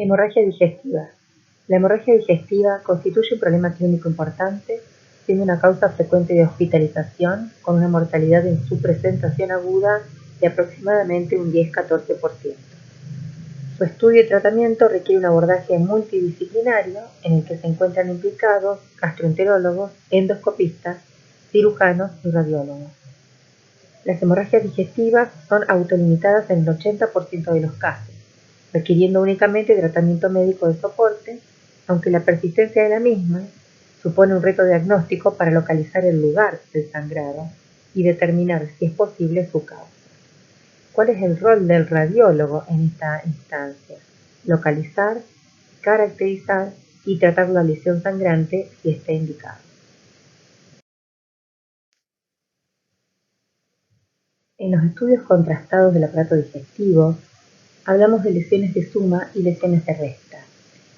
Hemorragia digestiva. La hemorragia digestiva constituye un problema clínico importante, siendo una causa frecuente de hospitalización, con una mortalidad en su presentación aguda de aproximadamente un 10-14%. Su estudio y tratamiento requiere un abordaje multidisciplinario en el que se encuentran implicados gastroenterólogos, endoscopistas, cirujanos y radiólogos. Las hemorragias digestivas son autolimitadas en el 80% de los casos, requiriendo únicamente tratamiento médico de soporte, aunque la persistencia de la misma supone un reto diagnóstico para localizar el lugar del sangrado y determinar si es posible su causa. ¿Cuál es el rol del radiólogo en esta instancia? Localizar, caracterizar y tratar la lesión sangrante si está indicado. En los estudios contrastados del aparato digestivo, hablamos de lesiones de suma y lesiones de resta.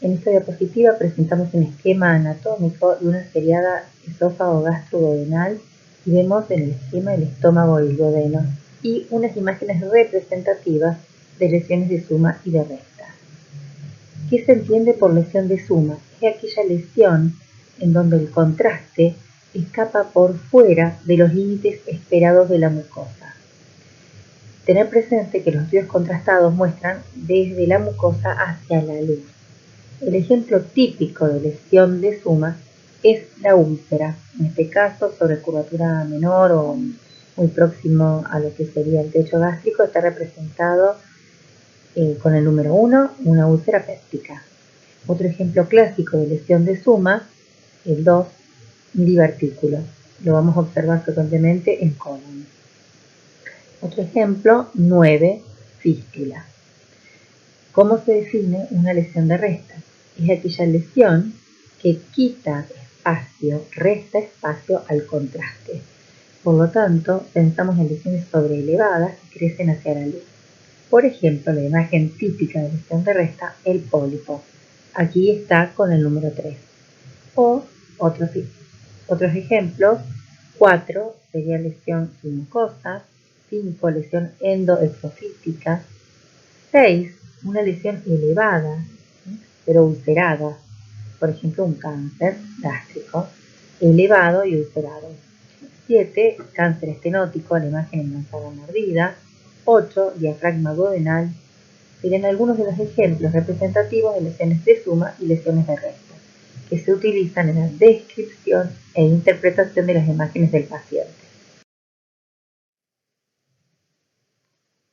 En esta diapositiva presentamos un esquema anatómico de una seriada esófago gastroduodenal y vemos en el esquema el estómago y el duodeno y unas imágenes representativas de lesiones de suma y de resta. ¿Qué se entiende por lesión de suma? Es aquella lesión en donde el contraste escapa por fuera de los límites esperados de la mucosa. Tener presente que los estudios contrastados muestran desde la mucosa hacia la luz. El ejemplo típico de lesión de suma es la úlcera, en este caso sobre curvatura menor o muy próximo a lo que sería el techo gástrico, está representado con el número 1, una úlcera péptica. Otro ejemplo clásico de lesión de suma, el 2, un divertículo. Lo vamos a observar frecuentemente en colon. Otro ejemplo, 9, fístula. ¿Cómo se define una lesión de resta? Es aquella lesión que quita espacio, resta espacio al contraste. Por lo tanto, pensamos en lesiones sobreelevadas que crecen hacia la luz. Por ejemplo, la imagen típica de lesión de resta, el pólipo. Aquí está con el número 3. O otros ejemplos, 4 sería lesión submucosa, 5 lesión endoexofítica, 6 una lesión elevada, pero ulcerada, por ejemplo un cáncer gástrico, elevado y ulcerado. 7 cáncer estenótico, la imagen en manzana mordida. 8 diafragma duodenal. Serían algunos de los ejemplos representativos de lesiones de suma y lesiones de resta, que se utilizan en la descripción e interpretación de las imágenes del paciente.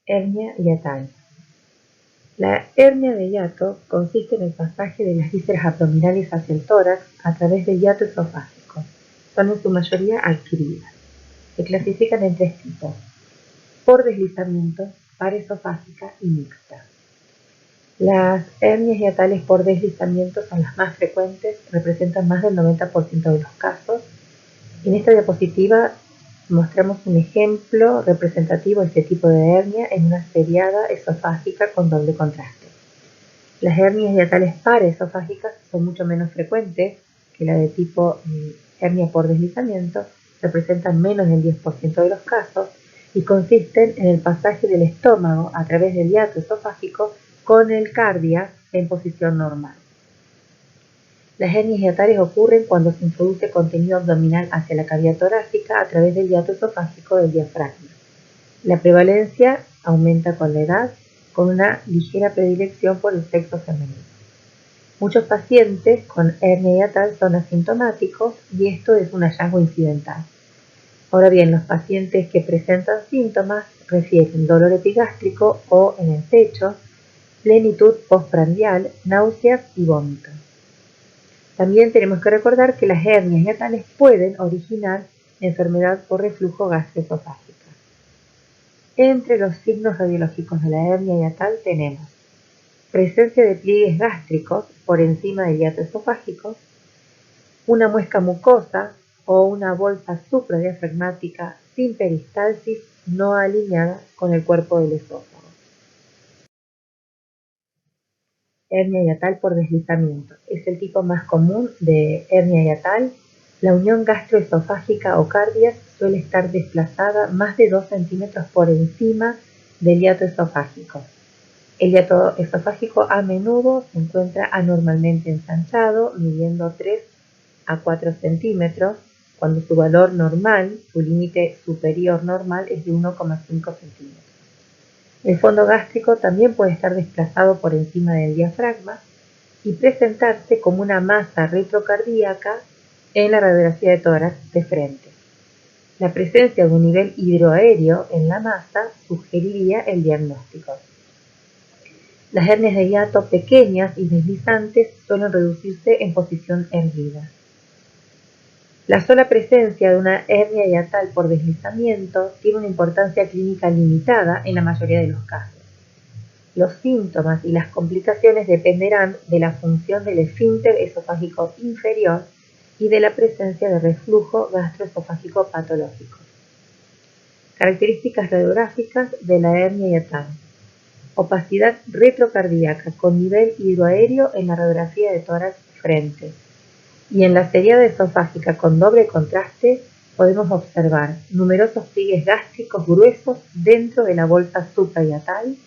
Hernia hiatal. La hernia de hiato consiste en el pasaje de las vísceras abdominales hacia el tórax a través del hiato esofágico. Son en su mayoría adquiridas. Se clasifican en 3 tipos: por deslizamiento, paraesofágica y mixta. Las hernias hiatales por deslizamiento son las más frecuentes, representan más del 90% de los casos. En esta diapositiva mostramos un ejemplo representativo de este tipo de hernia en una seriada esofágica con doble contraste. Las hernias hiatales paraesofágicas son mucho menos frecuentes que la de tipo hernia por deslizamiento, representan menos del 10% de los casos y consisten en el pasaje del estómago a través del hiato esofágico con el cardia en posición normal. Las hernias hiatales ocurren cuando se introduce contenido abdominal hacia la cavidad torácica a través del hiato esofágico del diafragma. La prevalencia aumenta con la edad, con una ligera predilección por el sexo femenino. Muchos pacientes con hernia hiatal son asintomáticos y esto es un hallazgo incidental. Ahora bien, los pacientes que presentan síntomas refieren dolor epigástrico o en el pecho, plenitud postprandial, náuseas y vómitos. También tenemos que recordar que las hernias hiatales pueden originar enfermedad por reflujo gastroesofágica. Entre los signos radiológicos de la hernia hiatal tenemos presencia de pliegues gástricos por encima del hiato esofágico, una muesca mucosa o una bolsa supradiafragmática sin peristalsis no alineada con el cuerpo del esófago. Hernia hiatal por deslizamiento. Es el tipo más común de hernia hiatal. La unión gastroesofágica o cardias suele estar desplazada más de 2 centímetros por encima del hiato esofágico. El hiato esofágico a menudo se encuentra anormalmente ensanchado, midiendo 3 a 4 centímetros, cuando su valor normal, su límite superior normal, es de 1,5 centímetros. El fondo gástrico también puede estar desplazado por encima del diafragma y presentarse como una masa retrocardíaca en la radiografía de tórax de frente. La presencia de un nivel hidroaéreo en la masa sugeriría el diagnóstico. Las hernias de hiato pequeñas y deslizantes suelen reducirse en posición erguida. La sola presencia de una hernia hiatal por deslizamiento tiene una importancia clínica limitada en la mayoría de los casos. Los síntomas y las complicaciones dependerán de la función del esfínter esofágico inferior y de la presencia de reflujo gastroesofágico patológico. Características radiográficas de la hernia hiatal. Opacidad retrocardíaca con nivel hidroaéreo en la radiografía de tórax frente. Y en la seriada esofágica con doble contraste podemos observar numerosos pliegues gástricos gruesos dentro de la bolsa suprahiatal,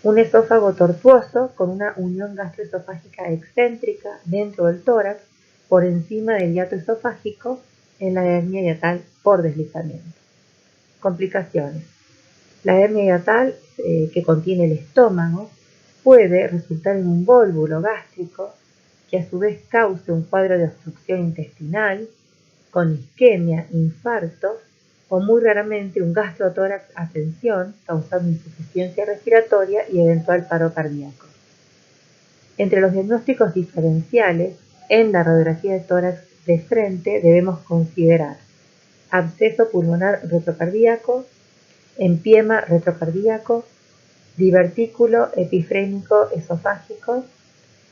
un esófago tortuoso con una unión gastroesofágica excéntrica dentro del tórax por encima del hiato esofágico en la hernia hiatal por deslizamiento. Complicaciones. La hernia hiatal que contiene el estómago puede resultar en un vólvulo gástrico que a su vez cause un cuadro de obstrucción intestinal con isquemia, infartos o muy raramente un gastrotórax a tensión causando insuficiencia respiratoria y eventual paro cardíaco. Entre los diagnósticos diferenciales en la radiografía de tórax de frente debemos considerar absceso pulmonar retrocardíaco, empiema retrocardíaco, divertículo epifrénico esofágico,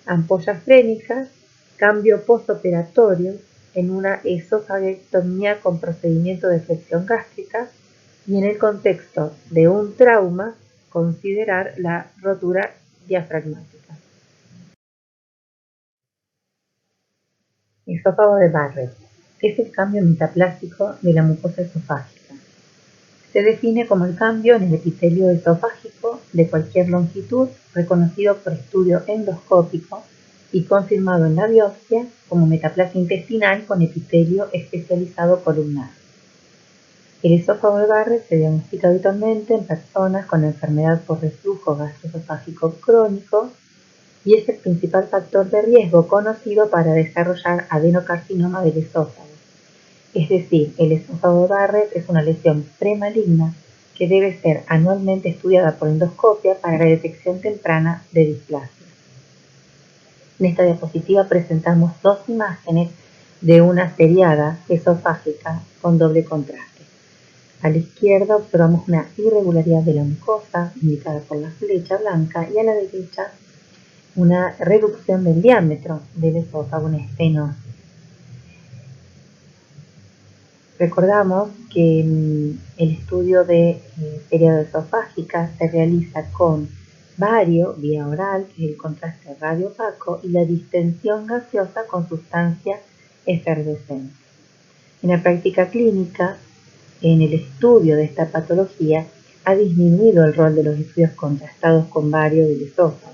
ampollas frénicas, cambio postoperatorio en una esofaguectomía con procedimiento de flexión gástrica y en el contexto de un trauma considerar la rotura diafragmática. Esófago de Barrett es el cambio metaplástico de la mucosa esofágica. Se define como el cambio en el epitelio esofágico de cualquier longitud reconocido por estudio endoscópico y confirmado en la biopsia como metaplasia intestinal con epitelio especializado columnar. El esófago de Barrett se diagnostica habitualmente en personas con enfermedad por reflujo gastroesofágico crónico y es el principal factor de riesgo conocido para desarrollar adenocarcinoma del esófago. Es decir, el esófago de Barrett es una lesión premaligna que debe ser anualmente estudiada por endoscopia para la detección temprana de displasia. En esta diapositiva presentamos dos imágenes de una seriada esofágica con doble contraste. A la izquierda observamos una irregularidad de la mucosa, indicada por la flecha blanca, y a la derecha una reducción del diámetro del esófago, una estenosis. Recordamos que el estudio de seriada esofágica se realiza con bario, vía oral, que es el contraste radio-opaco, y la distensión gaseosa con sustancia efervescente. En la práctica clínica, en el estudio de esta patología, ha disminuido el rol de los estudios contrastados con bario del esófago.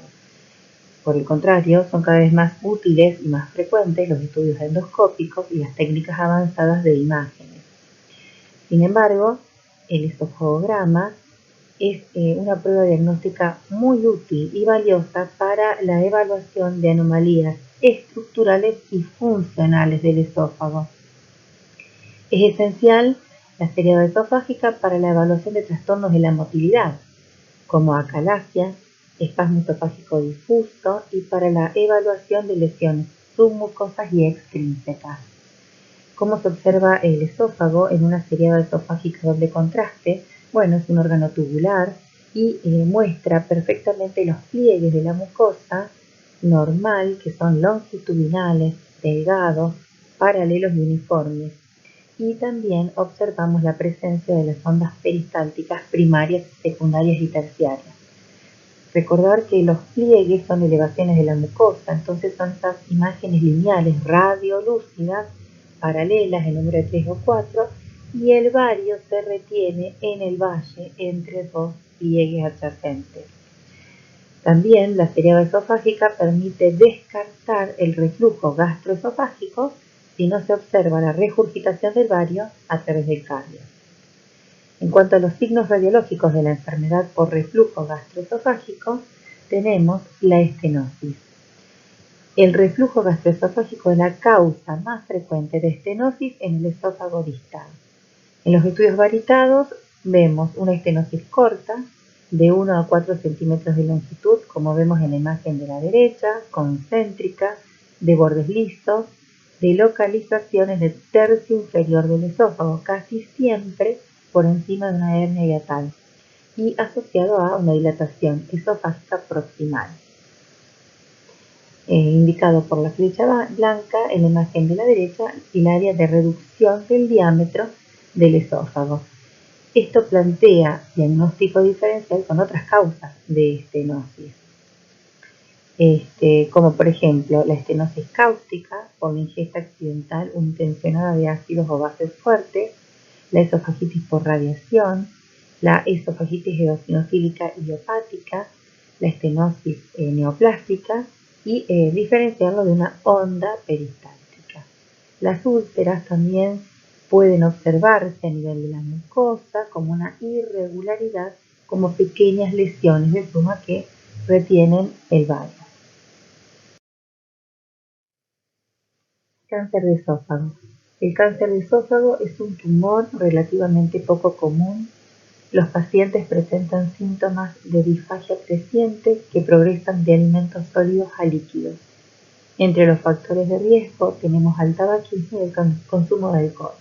Por el contrario, son cada vez más útiles y más frecuentes los estudios endoscópicos y las técnicas avanzadas de imágenes. Sin embargo, el esofagograma es una prueba diagnóstica muy útil y valiosa para la evaluación de anomalías estructurales y funcionales del esófago. Es esencial la seriada esofágica para la evaluación de trastornos de la motilidad, como acalasia, espasmo esofágico difuso, y para la evaluación de lesiones submucosas y extrínsecas. ¿Cómo se observa el esófago en una seriada esofágica doble contraste? Bueno, es un órgano tubular y muestra perfectamente los pliegues de la mucosa normal, que son longitudinales, delgados, paralelos y uniformes. Y también observamos la presencia de las ondas peristálticas primarias, secundarias y terciarias. Recordar que los pliegues son elevaciones de la mucosa, entonces son estas imágenes lineales radiolúcidas, paralelas, el número de 3 o 4, y el bario se retiene en el valle entre dos pliegues adyacentes. También la seriada esofágica permite descartar el reflujo gastroesofágico si no se observa la regurgitación del bario a través del cardio. En cuanto a los signos radiológicos de la enfermedad por reflujo gastroesofágico, tenemos la estenosis. El reflujo gastroesofágico es la causa más frecuente de estenosis en el esófago distal. En los estudios varitados vemos una estenosis corta de 1 a 4 centímetros de longitud, como vemos en la imagen de la derecha, concéntrica, de bordes lisos, de localización en el tercio inferior del esófago, casi siempre por encima de una hernia hiatal, y asociado a una dilatación esofágica proximal. Indicado por la flecha blanca en la imagen de la derecha, el área de reducción del diámetro del esófago. Esto plantea diagnóstico diferencial con otras causas de estenosis, como por ejemplo la estenosis cáustica por la ingesta accidental o intencionada de ácidos o bases fuertes, la esofagitis por radiación, la esofagitis eosinofílica idiopática, la estenosis neoplástica y diferenciarlo de una onda peristáltica. Las úlceras también pueden observarse a nivel de la mucosa como una irregularidad, como pequeñas lesiones de suma que retienen el bario. Cáncer de esófago. El cáncer de esófago es un tumor relativamente poco común. Los pacientes presentan síntomas de disfagia creciente que progresan de alimentos sólidos a líquidos. Entre los factores de riesgo tenemos al tabaquismo y el consumo de alcohol.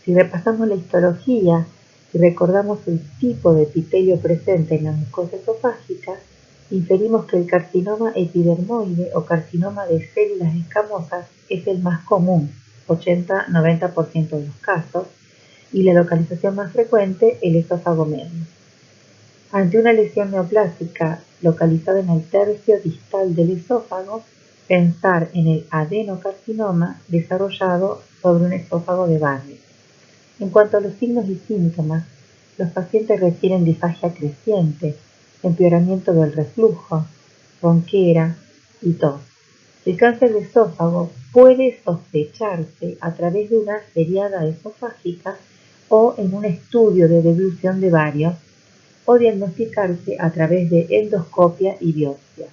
Si repasamos la histología y recordamos el tipo de epitelio presente en la mucosa esofágica, inferimos que el carcinoma epidermoide o carcinoma de células escamosas es el más común, 80-90% de los casos, y la localización más frecuente, el esófago medio. Ante una lesión neoplásica localizada en el tercio distal del esófago, pensar en el adenocarcinoma desarrollado sobre un esófago de Barrett. En cuanto a los signos y síntomas, los pacientes refieren disfagia creciente, empeoramiento del reflujo, ronquera y tos. El cáncer de esófago puede sospecharse a través de una seriada esofágica o en un estudio de deglución de bario, o diagnosticarse a través de endoscopia y biopsia.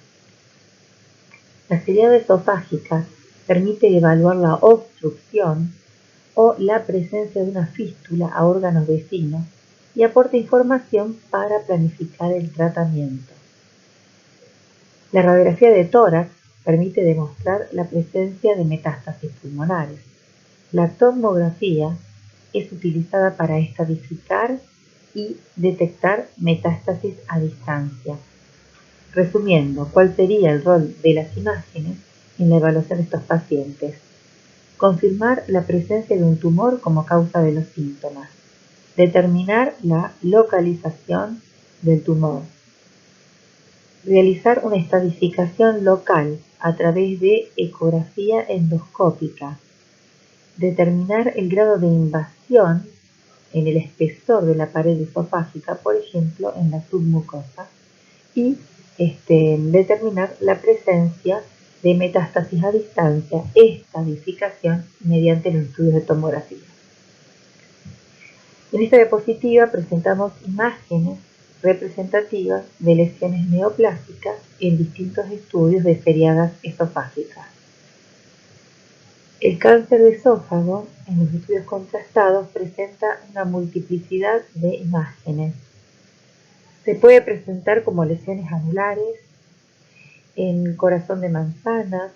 La seriada esofágica permite evaluar la obstrucción o la presencia de una fístula a órganos vecinos y aporta información para planificar el tratamiento. La radiografía de tórax permite demostrar la presencia de metástasis pulmonares. La tomografía es utilizada para estadificar y detectar metástasis a distancia. Resumiendo, ¿cuál sería el rol de las imágenes en la evaluación de estos pacientes? Confirmar la presencia de un tumor como causa de los síntomas. Determinar la localización del tumor. Realizar una estadificación local a través de ecografía endoscópica. Determinar el grado de invasión en el espesor de la pared esofágica, por ejemplo, en la submucosa, y determinar la presencia de metástasis a distancia, estadificación mediante los estudios de tomografía. En esta diapositiva presentamos imágenes representativas de lesiones neoplásicas en distintos estudios de seriadas esofágicas. El cáncer de esófago en los estudios contrastados presenta una multiplicidad de imágenes. Se puede presentar como lesiones anulares, en corazón de manzana,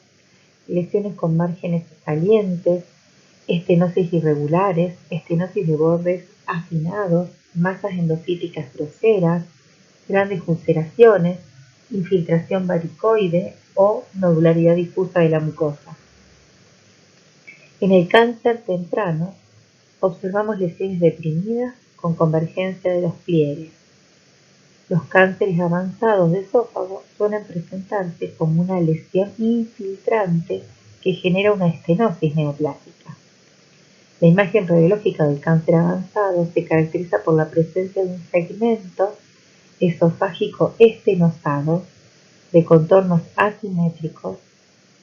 lesiones con márgenes salientes, estenosis irregulares, estenosis de bordes afinados, masas endofíticas groseras, grandes ulceraciones, infiltración varicoide o nodularidad difusa de la mucosa. En el cáncer temprano observamos lesiones deprimidas con convergencia de los pliegues. Los cánceres avanzados de esófago suelen presentarse como una lesión infiltrante que genera una estenosis neoplásica. La imagen radiológica del cáncer avanzado se caracteriza por la presencia de un segmento esofágico estenosado, de contornos asimétricos,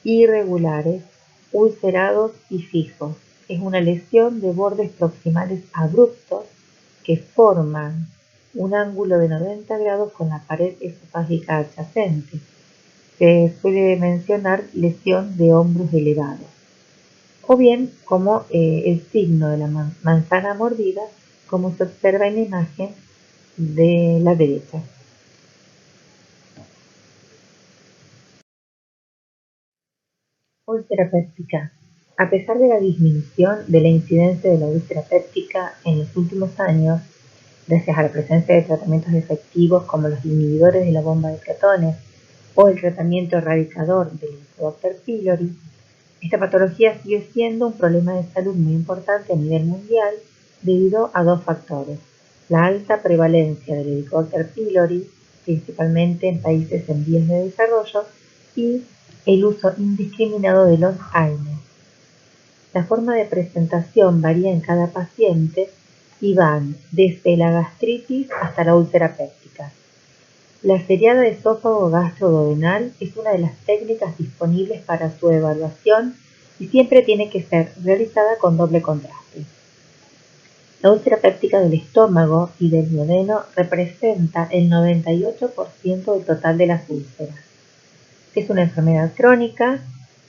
irregulares, ulcerados y fijos. Es una lesión de bordes proximales abruptos que forman un ángulo de 90 grados con la pared esofágica adyacente. Se suele mencionar lesión de hombros elevados, o bien como el signo de la manzana mordida, como se observa en la imagen de la derecha. Úlcera péptica. A pesar de la disminución de la incidencia de la úlcera péptica en los últimos años, gracias a la presencia de tratamientos efectivos como los inhibidores de la bomba de protones o el tratamiento erradicador del Helicobacter pylori, esta patología sigue siendo un problema de salud muy importante a nivel mundial debido a dos factores: la alta prevalencia del Helicobacter pylori, principalmente en países en vías de desarrollo, y el uso indiscriminado de los AINES. La forma de presentación varía en cada paciente y van desde la gastritis hasta la úlcera péptica. La seriada esófago-gastroduodenal es una de las técnicas disponibles para su evaluación y siempre tiene que ser realizada con doble contraste. La úlcera péptica del estómago y del duodeno representa el 98% del total de las úlceras. Es una enfermedad crónica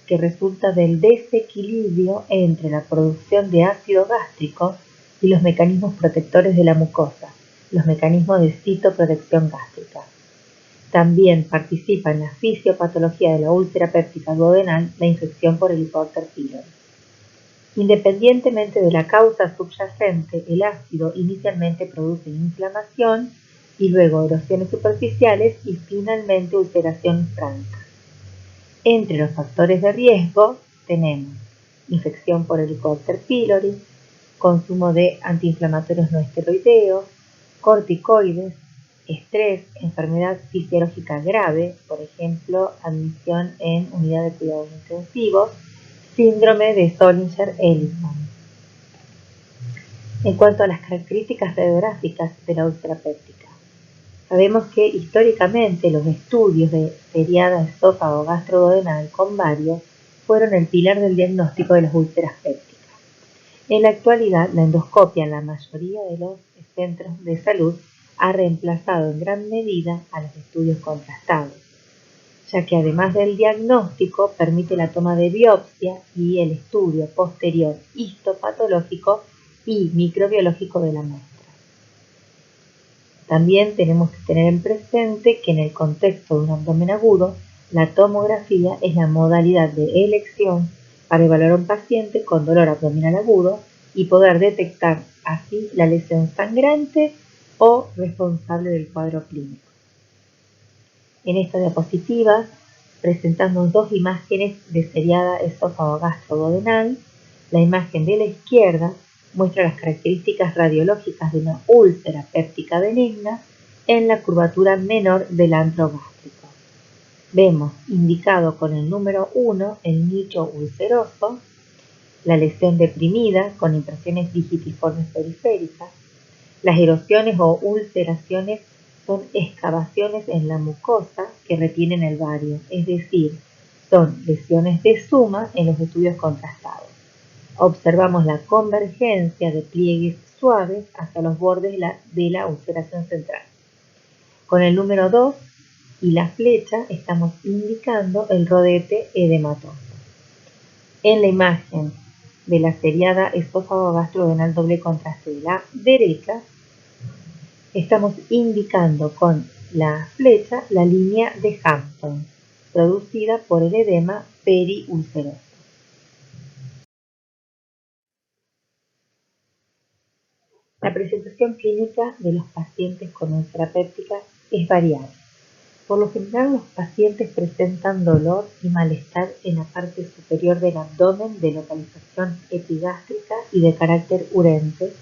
que resulta del desequilibrio entre la producción de ácido gástrico y los mecanismos protectores de la mucosa, los mecanismos de citoprotección gástrica. También participa en la fisiopatología de la úlcera péptica duodenal la infección por Helicobacter pylori. Independientemente de la causa subyacente, el ácido inicialmente produce inflamación y luego erosiones superficiales y finalmente ulceraciones francas. Entre los factores de riesgo tenemos infección por Helicobacter pylori, consumo de antiinflamatorios no esteroideos, corticoides, estrés, enfermedad fisiológica grave, por ejemplo, admisión en unidad de cuidados intensivos, síndrome de Zollinger-Ellison. En cuanto a las características radiográficas de la úlcera péptica, sabemos que históricamente los estudios de seriada esófago-gastroduodenal con bario fueron el pilar del diagnóstico de las úlceras pépticas. En la actualidad, la endoscopia en la mayoría de los centros de salud ha reemplazado en gran medida a los estudios contrastados, ya que además del diagnóstico permite la toma de biopsia y el estudio posterior histopatológico y microbiológico de la muestra. También tenemos que tener en presente que en el contexto de un abdomen agudo, la tomografía es la modalidad de elección para evaluar a un paciente con dolor abdominal agudo y poder detectar así la lesión sangrante o responsable del cuadro clínico. En esta diapositiva presentamos dos imágenes de seriada esófago-gastroduodenal. La imagen de la izquierda muestra las características radiológicas de una úlcera péptica benigna en la curvatura menor del antro gástrico. Vemos indicado con el número 1 el nicho ulceroso, la lesión deprimida con impresiones digitiformes periféricas. Las erosiones o ulceraciones son excavaciones en la mucosa que retienen el bario, es decir, son lesiones de suma en los estudios contrastados. Observamos la convergencia de pliegues suaves hacia los bordes de la ulceración central. Con el número 2 y la flecha estamos indicando el rodete edematoso. En la imagen de la seriada esófago-gastroduodenal doble contraste de la derecha, estamos indicando con la flecha la línea de Hampton, producida por el edema periulceroso. La presentación clínica de los pacientes con úlcera péptica es variable. Por lo general, los pacientes presentan dolor y malestar en la parte superior del abdomen de localización epigástrica y de carácter urente,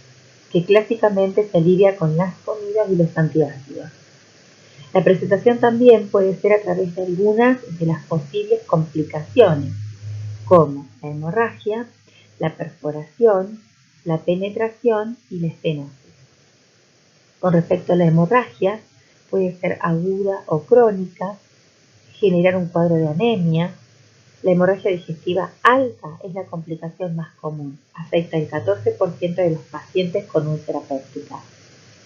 que clásicamente se alivia con las comidas y los antiácidos. La presentación también puede ser a través de algunas de las posibles complicaciones, como la hemorragia, la perforación, la penetración y la estenosis. Con respecto a la hemorragia, puede ser aguda o crónica, generar un cuadro de anemia. La hemorragia digestiva alta es la complicación más común, afecta el 14% de los pacientes con úlcera péptica.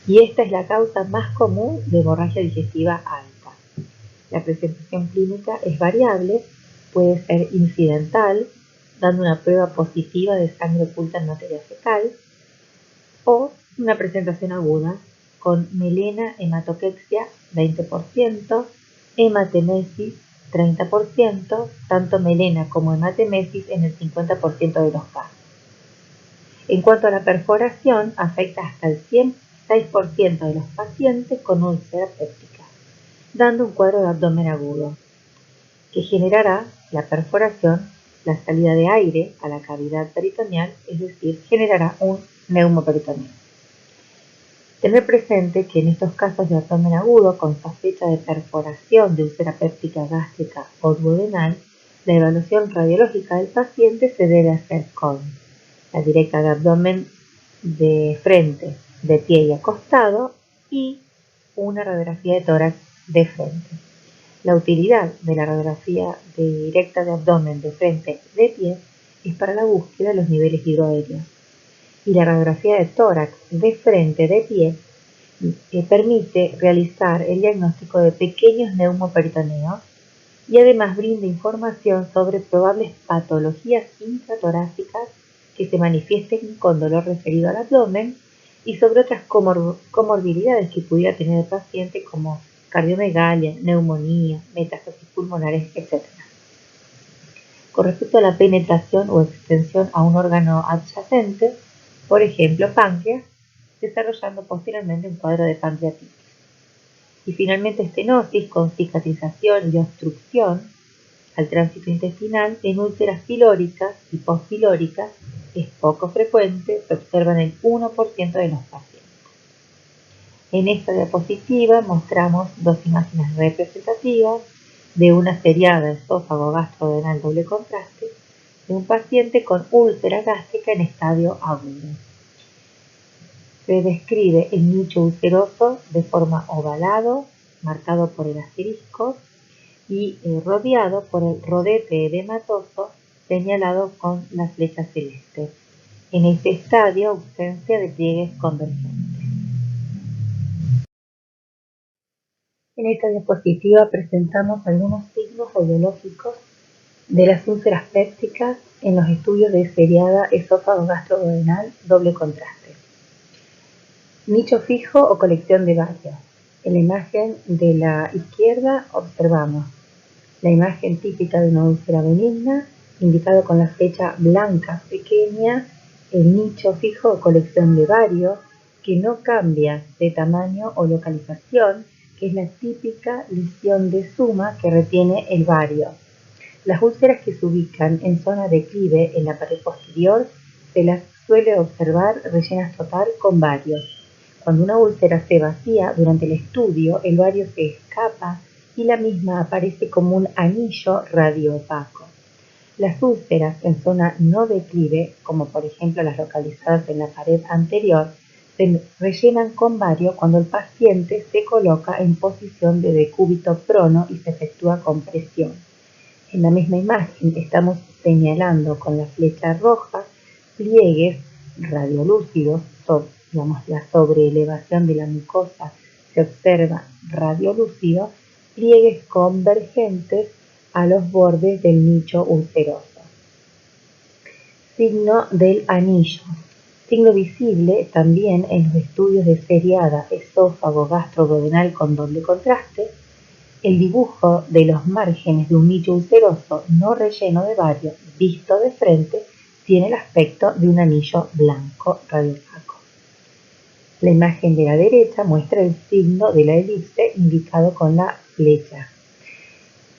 Y esta es la causa más común de hemorragia digestiva alta. La presentación clínica es variable, puede ser incidental, dando una prueba positiva de sangre oculta en materia fecal, o una presentación aguda con melena hematoquexia 20%, hematemesis 30%, tanto melena como hematemesis en el 50% de los casos. En cuanto a la perforación, afecta hasta el 106% de los pacientes con úlcera péptica, dando un cuadro de abdomen agudo, que generará la perforación, la salida de aire a la cavidad peritoneal, es decir, generará un neumoperitoneo. Tener presente que en estos casos de abdomen agudo con sospecha de perforación de úlcera péptica gástrica o duodenal, la evaluación radiológica del paciente se debe hacer con la directa de abdomen de frente, de pie y acostado y una radiografía de tórax de frente. La utilidad de la radiografía directa de abdomen de frente de pie es para la búsqueda de los niveles hidroaéreos. Y la radiografía de tórax de frente de pie permite realizar el diagnóstico de pequeños neumoperitoneos y además brinda información sobre probables patologías intratorácicas que se manifiesten con dolor referido al abdomen y sobre otras comorbilidades que pudiera tener el paciente como cardiomegalia, neumonía, metástasis pulmonares, etc. Con respecto a la penetración o extensión a un órgano adyacente, por ejemplo páncreas, desarrollando posteriormente un cuadro de pancreatitis. Y finalmente estenosis con cicatrización y obstrucción al tránsito intestinal en úlceras pilóricas y postpilóricas es poco frecuente, se observa en el 1% de los pacientes. En esta diapositiva mostramos dos imágenes representativas de una seriada esófago gastrodenal doble contraste de un paciente con úlcera gástrica en estadio agudo. Se describe el nicho ulceroso de forma ovalado, marcado por el asterisco, y rodeado por el rodete edematoso señalado con la flecha celeste. En este estadio, ausencia de pliegues convergentes. En esta diapositiva presentamos algunos signos radiológicos de las úlceras pépticas en los estudios de seriada esófago gastroduodenal doble contraste. Nicho fijo o colección de varios. En la imagen de la izquierda observamos la imagen típica de una úlcera benigna, indicado con la flecha blanca pequeña, el nicho fijo o colección de varios, que no cambia de tamaño o localización, que es la típica lesión de suma que retiene el vario. Las úlceras que se ubican en zona de declive en la pared posterior se las suele observar rellenas total con varios. Cuando una úlcera se vacía durante el estudio, el vario se escapa y la misma aparece como un anillo radioopaco. Las úlceras en zona no declive, como por ejemplo las localizadas en la pared anterior, se rellenan con vario cuando el paciente se coloca en posición de decúbito prono y se efectúa compresión. En la misma imagen estamos señalando con la flecha roja pliegues radiolúcidos, la sobreelevación de la mucosa se observa radiolúcido, pliegues convergentes a los bordes del nicho ulceroso. Signo del anillo. Signo visible también en los estudios de seriada esófago gastroduodenal con doble contraste. El dibujo de los márgenes de un nicho ulceroso no relleno de vario, visto de frente, tiene el aspecto de un anillo blanco radiopaco. La imagen de la derecha muestra el signo de la elipse indicado con la flecha.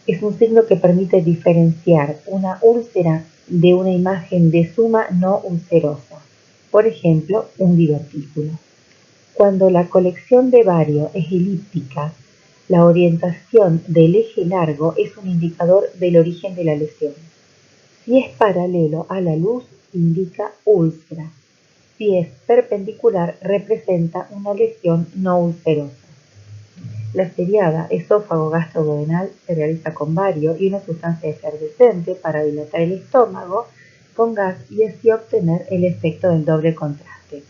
Es un signo que permite diferenciar una úlcera de una imagen de suma no ulcerosa, por ejemplo, un divertículo. Cuando la colección de vario es elíptica, la orientación del eje largo es un indicador del origen de la lesión. Si es paralelo a la luz, indica úlcera. Si es perpendicular, representa una lesión no ulcerosa. La seriada esófago-gastroduodenal se realiza con bario y una sustancia efervescente para dilatar el estómago con gas y así obtener el efecto del doble contraste.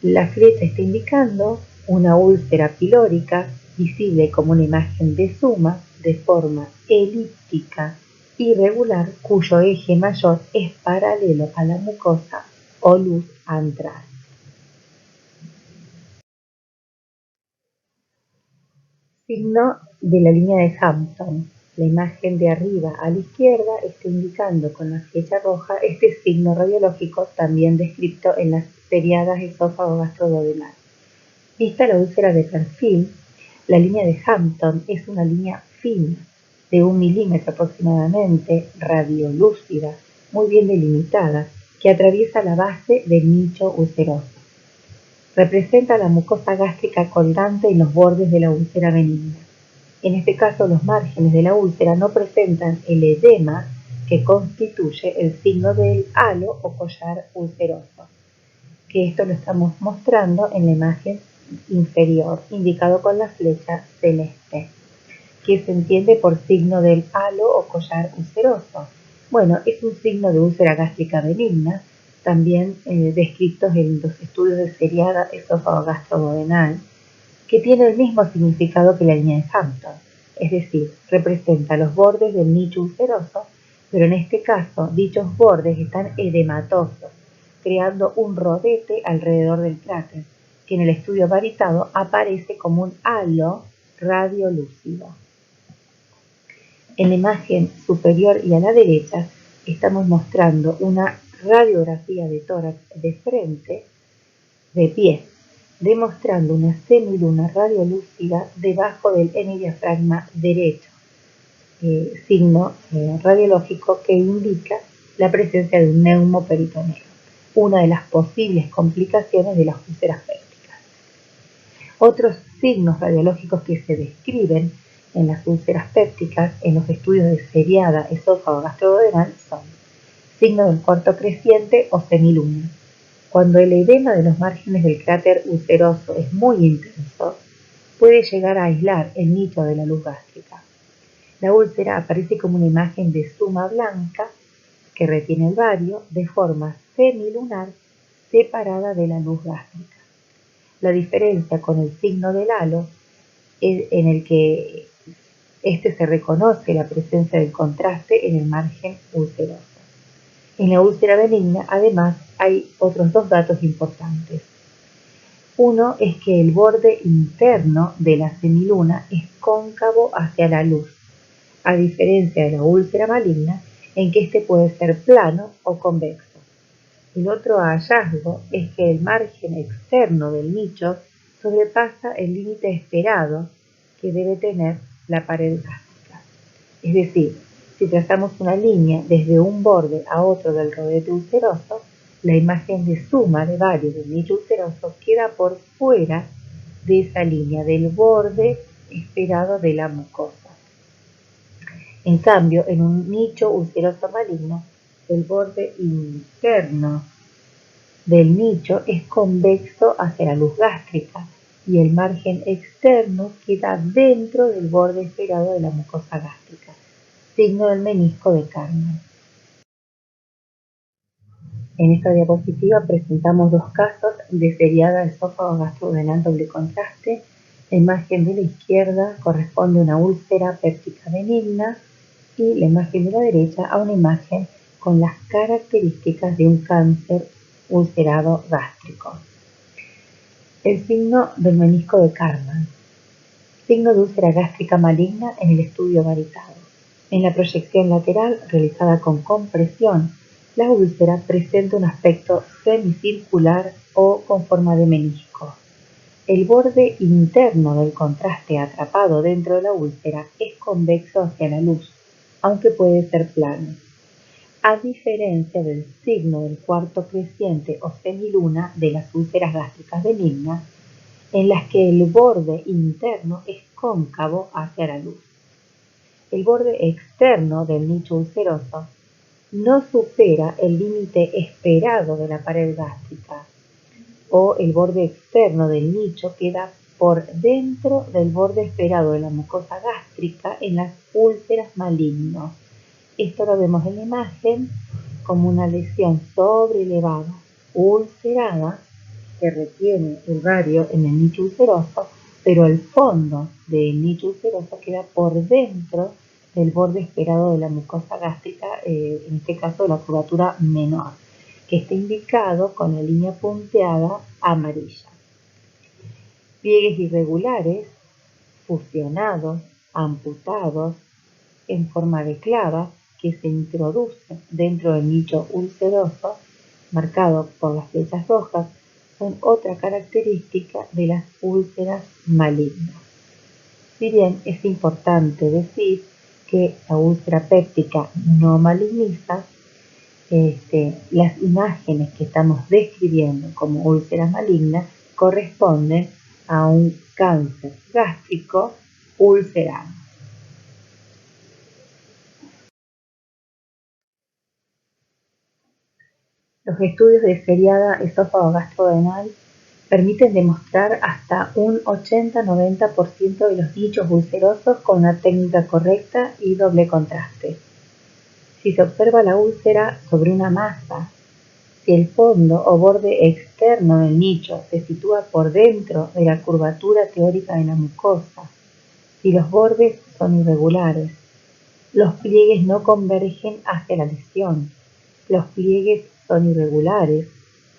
La flecha está indicando una úlcera pilórica visible como una imagen de suma de forma elíptica irregular cuyo eje mayor es paralelo a la mucosa o luz antral. Signo de la línea de Hampton. La imagen de arriba a la izquierda está indicando con la flecha roja este signo radiológico también descrito en las seriadas esófago-gastroduodenal. Vista la úlcera de perfil, la línea de Hampton es una línea fina, de 1 milímetro aproximadamente, radiolúcida, muy bien delimitada, que atraviesa la base del nicho ulceroso. Representa la mucosa gástrica colgante en los bordes de la úlcera benigna. En este caso, los márgenes de la úlcera no presentan el edema que constituye el signo del halo o collar ulceroso, que esto lo estamos mostrando en la imagen inferior, indicado con la flecha celeste, que se entiende por signo del halo o collar ulceroso. Bueno, es un signo de úlcera gástrica benigna, también descritos en los estudios de seriada esófago-gastroduodenal, que tiene el mismo significado que la línea de Hampton, es decir, representa los bordes del nicho ulceroso, pero en este caso dichos bordes están edematosos, creando un rodete alrededor del cráter, que en el estudio varitado aparece como un halo radiolúcido. En la imagen superior y a la derecha estamos mostrando una radiografía de tórax de frente, de pie, demostrando una semiluna radiolúcida debajo del hemidiafragma derecho, signo radiológico que indica la presencia de un neumoperitoneo, una de las posibles complicaciones de las úlceras pépticas. Otros signos radiológicos que se describen en las úlceras pépticas en los estudios de seriada esófago-gastroduodenal son signo del cuarto creciente o semiluna. Cuando el edema de los márgenes del cráter ulceroso es muy intenso, puede llegar a aislar el nicho de la luz gástrica. La úlcera aparece como una imagen de suma blanca que retiene el bario de forma semilunar separada de la luz gástrica. La diferencia con el signo del halo es en el que se reconoce la presencia del contraste en el margen ulceroso. En la úlcera benigna, además, hay otros dos datos importantes. Uno es que el borde interno de la semiluna es cóncavo hacia la luz, a diferencia de la úlcera maligna, en que este puede ser plano o convexo. El otro hallazgo es que el margen externo del nicho sobrepasa el límite esperado que debe tener la pared gástrica. Es decir, si trazamos una línea desde un borde a otro del rodete ulceroso, la imagen de suma de bario del nicho ulceroso queda por fuera de esa línea del borde esperado de la mucosa. En cambio, en un nicho ulceroso maligno, el borde interno del nicho es convexo hacia la luz gástrica y el margen externo queda dentro del borde esperado de la mucosa gástrica, signo del menisco de Karman. En esta diapositiva presentamos dos casos de seriada esófago-gastroduodenal doble contraste. La imagen de la izquierda corresponde a una úlcera péptica benigna y la imagen de la derecha a una imagen con las características de un cáncer ulcerado gástrico. El signo del menisco de Karman. Signo de úlcera gástrica maligna en el estudio varitado. En la proyección lateral realizada con compresión, la úlcera presenta un aspecto semicircular o con forma de menisco. El borde interno del contraste atrapado dentro de la úlcera es convexo hacia la luz, aunque puede ser plano, a diferencia del signo del cuarto creciente o semiluna de las úlceras gástricas benignas, en las que el borde interno es cóncavo hacia la luz. El borde externo del nicho ulceroso no supera el límite esperado de la pared gástrica, o el borde externo del nicho queda por dentro del borde esperado de la mucosa gástrica en las úlceras malignas. Esto lo vemos en la imagen como una lesión sobrelevada, ulcerada, que retiene el radio en el nicho ulceroso, pero el fondo del nicho ulceroso queda por dentro del borde esperado de la mucosa gástrica, en este caso de la curvatura menor, que está indicado con la línea punteada amarilla. Pliegues irregulares, fusionados, amputados, en forma de clava, que se introducen dentro del nicho ulceroso, marcado por las flechas rojas, son otra característica de las úlceras malignas. Si bien es importante decir que la úlcera péptica no maligniza, las imágenes que estamos describiendo como úlceras malignas corresponden a un cáncer gástrico ulcerado. Los estudios de seriada esófago-gastrodenal permiten demostrar hasta un 80-90% de los nichos ulcerosos con una técnica correcta y doble contraste. Si se observa la úlcera sobre una masa, si el fondo o borde externo del nicho se sitúa por dentro de la curvatura teórica de la mucosa, si los bordes son irregulares, los pliegues no convergen hacia la lesión, los pliegues son irregulares,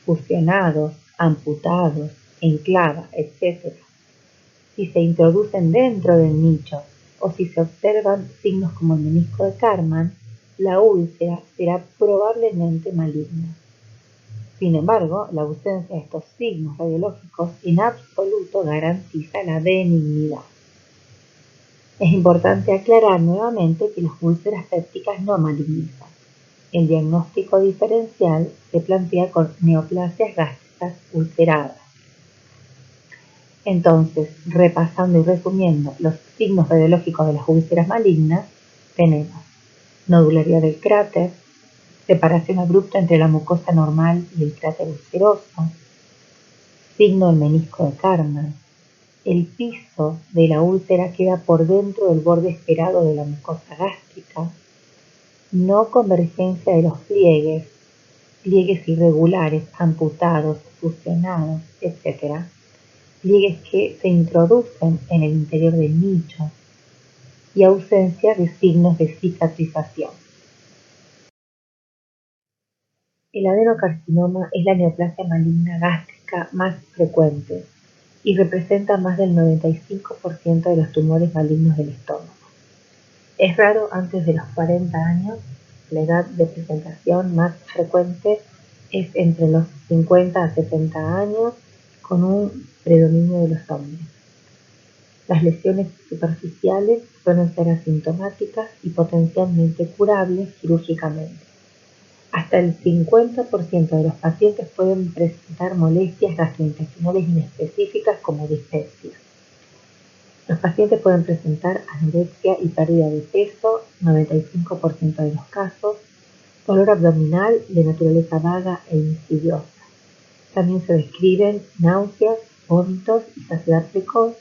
fusionados, amputados, en clava, etc. Si se introducen dentro del nicho o si se observan signos como el menisco de Karman, la úlcera será probablemente maligna. Sin embargo, la ausencia de estos signos radiológicos en absoluto garantiza la benignidad. Es importante aclarar nuevamente que las úlceras pépticas no malignizan. El diagnóstico diferencial se plantea con neoplasias gástricas ulceradas. Entonces, repasando y resumiendo los signos radiológicos de las úlceras malignas, tenemos nodularidad del cráter, separación abrupta entre la mucosa normal y el cráter ulceroso, signo del menisco de Karman, el piso de la úlcera queda por dentro del borde esperado de la mucosa gástrica, no convergencia de los pliegues, pliegues irregulares, amputados, fusionados, etc. Pliegues que se introducen en el interior del nicho y ausencia de signos de cicatrización. El adenocarcinoma es la neoplasia maligna gástrica más frecuente y representa más del 95% de los tumores malignos del estómago. Es raro antes de los 40 años, la edad de presentación más frecuente es entre los 50 a 70 años, con un predominio de los hombres. Las lesiones superficiales suelen ser asintomáticas y potencialmente curables quirúrgicamente. Hasta el 50% de los pacientes pueden presentar molestias gastrointestinales inespecíficas como dispepsia. Los pacientes pueden presentar anorexia y pérdida de peso, 95% de los casos, dolor abdominal de naturaleza vaga e insidiosa. También se describen náuseas, vómitos y saciedad precoz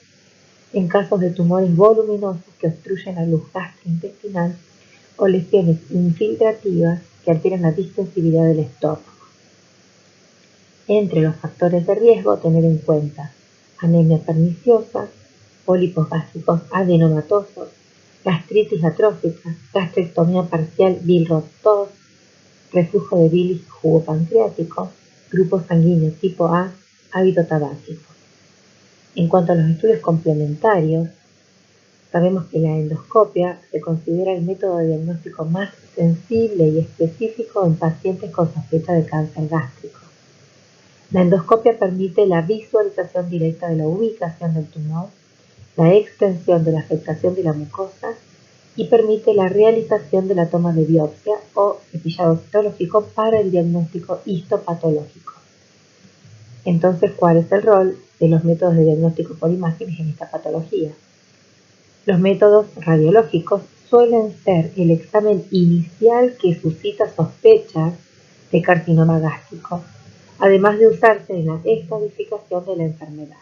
en casos de tumores voluminosos que obstruyen la luz gastrointestinal o lesiones infiltrativas que alteran la distensibilidad del estómago. Entre los factores de riesgo, tener en cuenta anemia perniciosa, pólipos gástricos adenomatosos, gastritis atrófica, gastrectomía parcial Billroth-2, reflujo de bilis jugo pancreático, grupo sanguíneo tipo A, hábito tabáquico. En cuanto a los estudios complementarios, sabemos que la endoscopia se considera el método de diagnóstico más sensible y específico en pacientes con sospecha de cáncer gástrico. La endoscopia permite la visualización directa de la ubicación del tumor, la extensión de la afectación de la mucosa y permite la realización de la toma de biopsia o cepillado citológico para el diagnóstico histopatológico. Entonces, ¿cuál es el rol de los métodos de diagnóstico por imágenes en esta patología? Los métodos radiológicos suelen ser el examen inicial que suscita sospechas de carcinoma gástrico, además de usarse en la estadificación de la enfermedad.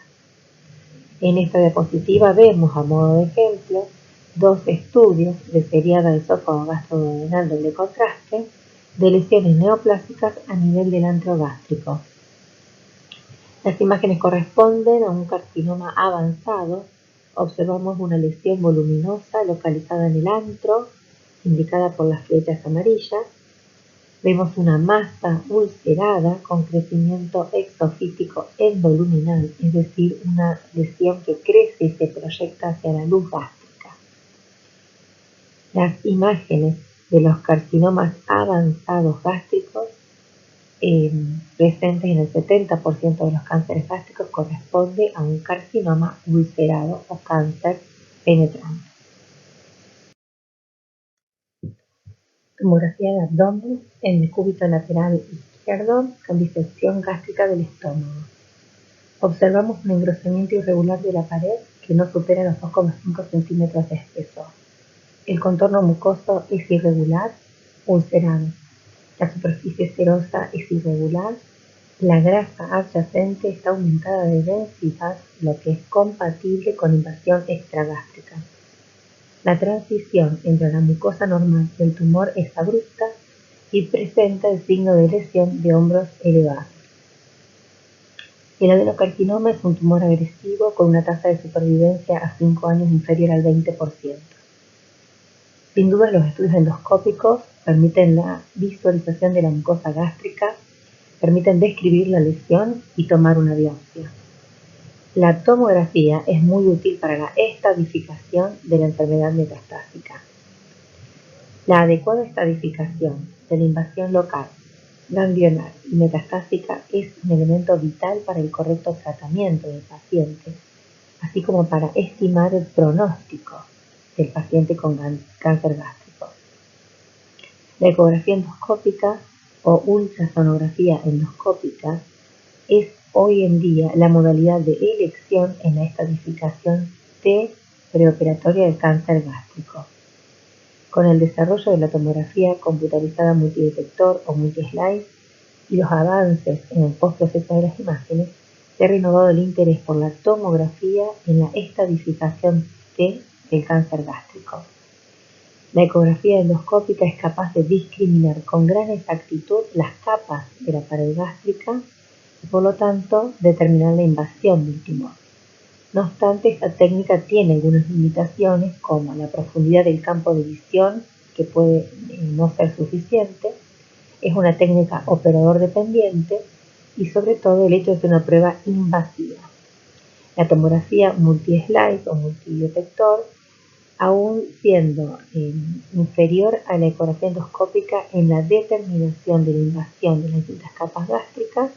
En esta diapositiva vemos, a modo de ejemplo, dos estudios de seriada de esófago gastroduodenal doble contraste de lesiones neoplásicas a nivel del antro gástrico. Las imágenes corresponden a un carcinoma avanzado. Observamos una lesión voluminosa localizada en el antro, indicada por las flechas amarillas. Vemos una masa ulcerada con crecimiento exofítico endoluminal, es decir, una lesión que crece y se proyecta hacia la luz gástrica. Las imágenes de los carcinomas avanzados gástricos presentes en el 70% de los cánceres gástricos corresponde a un carcinoma ulcerado o cáncer penetrante. Tomografía de abdomen en decúbito lateral izquierdo con disección gástrica del estómago. Observamos un engrosamiento irregular de la pared que no supera los 2,5 centímetros de espesor. El contorno mucoso es irregular, ulcerado. La superficie serosa es irregular. La grasa adyacente está aumentada de densidad, lo que es compatible con invasión extragástrica. La transición entre la mucosa normal y el tumor es abrupta y presenta el signo de lesión de hombros elevados. El adenocarcinoma es un tumor agresivo con una tasa de supervivencia a 5 años inferior al 20%. Sin duda, los estudios endoscópicos permiten la visualización de la mucosa gástrica, permiten describir la lesión y tomar una biopsia. La tomografía es muy útil para la estadificación de la enfermedad metastásica. La adecuada estadificación de la invasión local, ganglionar y metastásica es un elemento vital para el correcto tratamiento del paciente, así como para estimar el pronóstico del paciente con cáncer gástrico. La ecografía endoscópica o ultrasonografía endoscópica es hoy en día la modalidad de elección en la estadificación preoperatoria del cáncer gástrico. Con el desarrollo de la tomografía computarizada multidetector o multi-slice y los avances en el postproceso de las imágenes, se ha renovado el interés por la tomografía en la estadificación del cáncer gástrico. La ecografía endoscópica es capaz de discriminar con gran exactitud las capas de la pared gástrica y por lo tanto determinar la invasión del tumor. No obstante, esta técnica tiene algunas limitaciones como la profundidad del campo de visión, que puede no ser suficiente, es una técnica operador dependiente y sobre todo el hecho de ser una prueba invasiva. La tomografía multi-slice o multidetector, aún siendo inferior a la ecografía endoscópica en la determinación de la invasión de las distintas capas gástricas,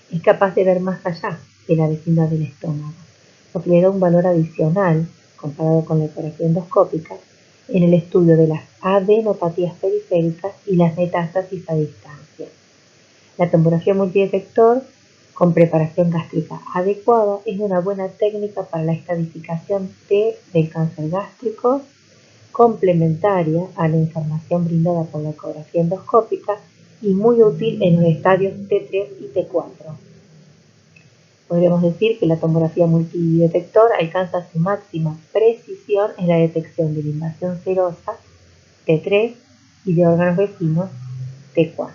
es capaz de ver más allá de la vecindad del estómago, lo que le da un valor adicional, comparado con la ecografía endoscópica, en el estudio de las adenopatías periféricas y las metástasis a distancia. La tomografía multidetector con preparación gástrica adecuada es una buena técnica para la estadificación del cáncer gástrico, complementaria a la información brindada por la ecografía endoscópica y muy útil en los estadios T3 y T4. Podríamos decir que la tomografía multidetector alcanza su máxima precisión en la detección de la invasión serosa T3 y de órganos vecinos T4.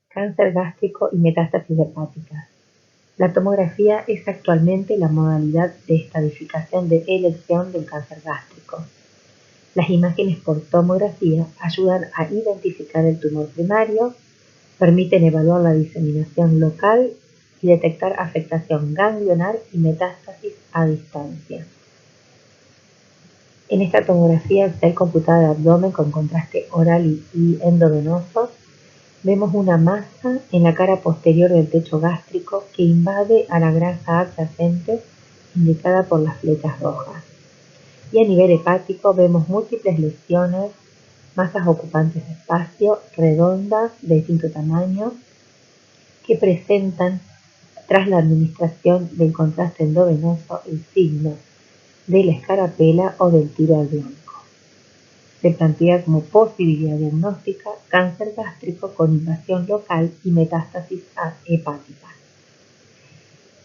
Cáncer gástrico y metástasis hepáticas. La tomografía es actualmente la modalidad de estadificación de elección del cáncer gástrico. Las imágenes por tomografía ayudan a identificar el tumor primario, permiten evaluar la diseminación local y detectar afectación ganglionar y metástasis a distancia. En esta tomografía axial computada de abdomen con contraste oral y endovenoso, vemos una masa en la cara posterior del techo gástrico que invade a la grasa adyacente indicada por las flechas rojas. Y a nivel hepático vemos múltiples lesiones, masas ocupantes de espacio, redondas, de distinto tamaño, que presentan, tras la administración del contraste endovenoso, el signo de la escarapela o del tiro al blanco. Se plantea como posibilidad diagnóstica cáncer gástrico con invasión local y metástasis hepática.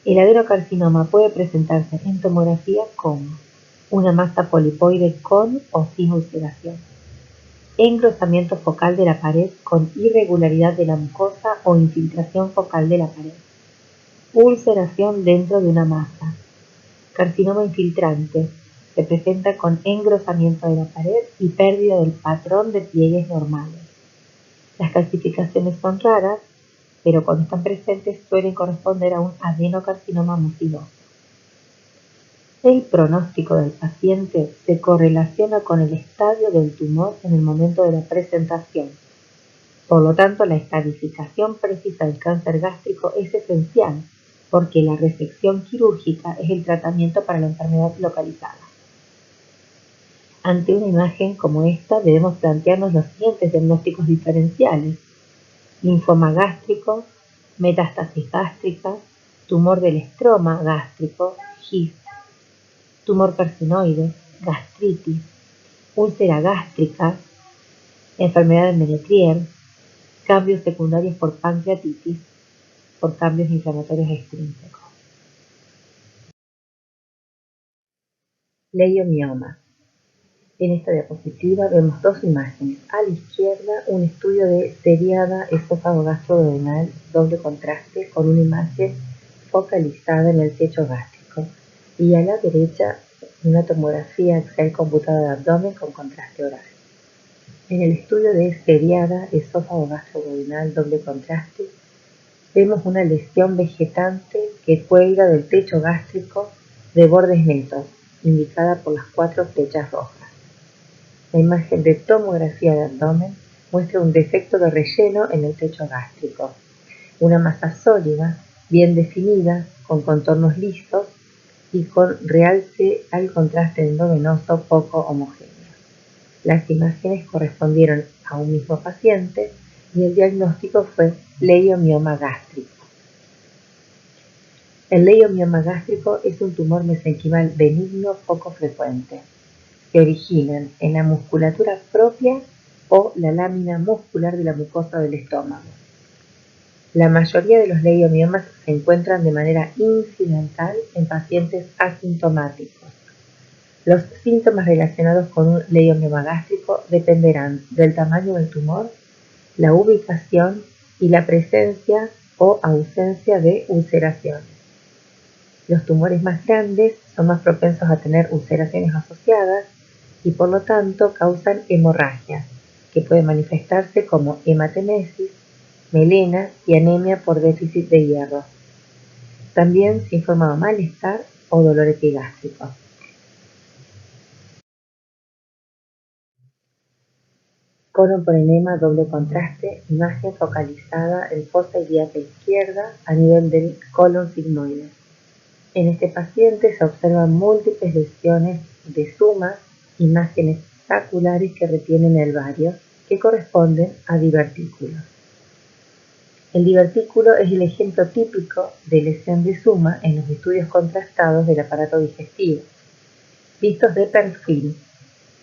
El adenocarcinoma puede presentarse en tomografía como una masa polipoide con o sin ulceración, engrosamiento focal de la pared con irregularidad de la mucosa o infiltración focal de la pared, ulceración dentro de una masa, carcinoma infiltrante, se presenta con engrosamiento de la pared y pérdida del patrón de pliegues normales. Las calcificaciones son raras, pero cuando están presentes suelen corresponder a un adenocarcinoma mucidoso. El pronóstico del paciente se correlaciona con el estadio del tumor en el momento de la presentación. Por lo tanto, la estadificación precisa del cáncer gástrico es esencial, porque la resección quirúrgica es el tratamiento para la enfermedad localizada. Ante una imagen como esta, debemos plantearnos los siguientes diagnósticos diferenciales: linfoma gástrico, metástasis gástrica, tumor del estroma gástrico, GIST, tumor carcinoide, gastritis, úlcera gástrica, enfermedad de Menetrier, cambios secundarios por pancreatitis, por cambios inflamatorios extrínsecos. Leiomioma. En esta diapositiva vemos dos imágenes. A la izquierda, un estudio de seriada esófago gastroduodenal doble contraste con una imagen focalizada en el techo gástrico. Y a la derecha, una tomografía axial computada de abdomen con contraste oral. En el estudio de seriada esófago gastroduodenal doble contraste, vemos una lesión vegetante que cuelga del techo gástrico de bordes netos, indicada por las 4 flechas rojas. La imagen de tomografía de abdomen muestra un defecto de relleno en el techo gástrico, una masa sólida, bien definida, con contornos lisos y con realce al contraste endovenoso poco homogéneo. Las imágenes correspondieron a un mismo paciente y el diagnóstico fue leiomioma gástrico. El leiomioma gástrico es un tumor mesenquimal benigno poco frecuente. Se originan en la musculatura propia o la lámina muscular de la mucosa del estómago. La mayoría de los leiomiomas se encuentran de manera incidental en pacientes asintomáticos. Los síntomas relacionados con un leiomioma gástrico dependerán del tamaño del tumor, la ubicación y la presencia o ausencia de ulceraciones. Los tumores más grandes son más propensos a tener ulceraciones asociadas y por lo tanto causan hemorragia, que puede manifestarse como hematemesis, melena y anemia por déficit de hierro. También se informa de malestar o dolor epigástrico. Colon por enema doble contraste, imagen focalizada en fosa ilíaca izquierda a nivel del colon sigmoide. En este paciente se observan múltiples lesiones de sumas, imágenes saculares que retienen el vario, que corresponden a divertículos. El divertículo es el ejemplo típico de lesión de suma en los estudios contrastados del aparato digestivo. Vistos de perfil,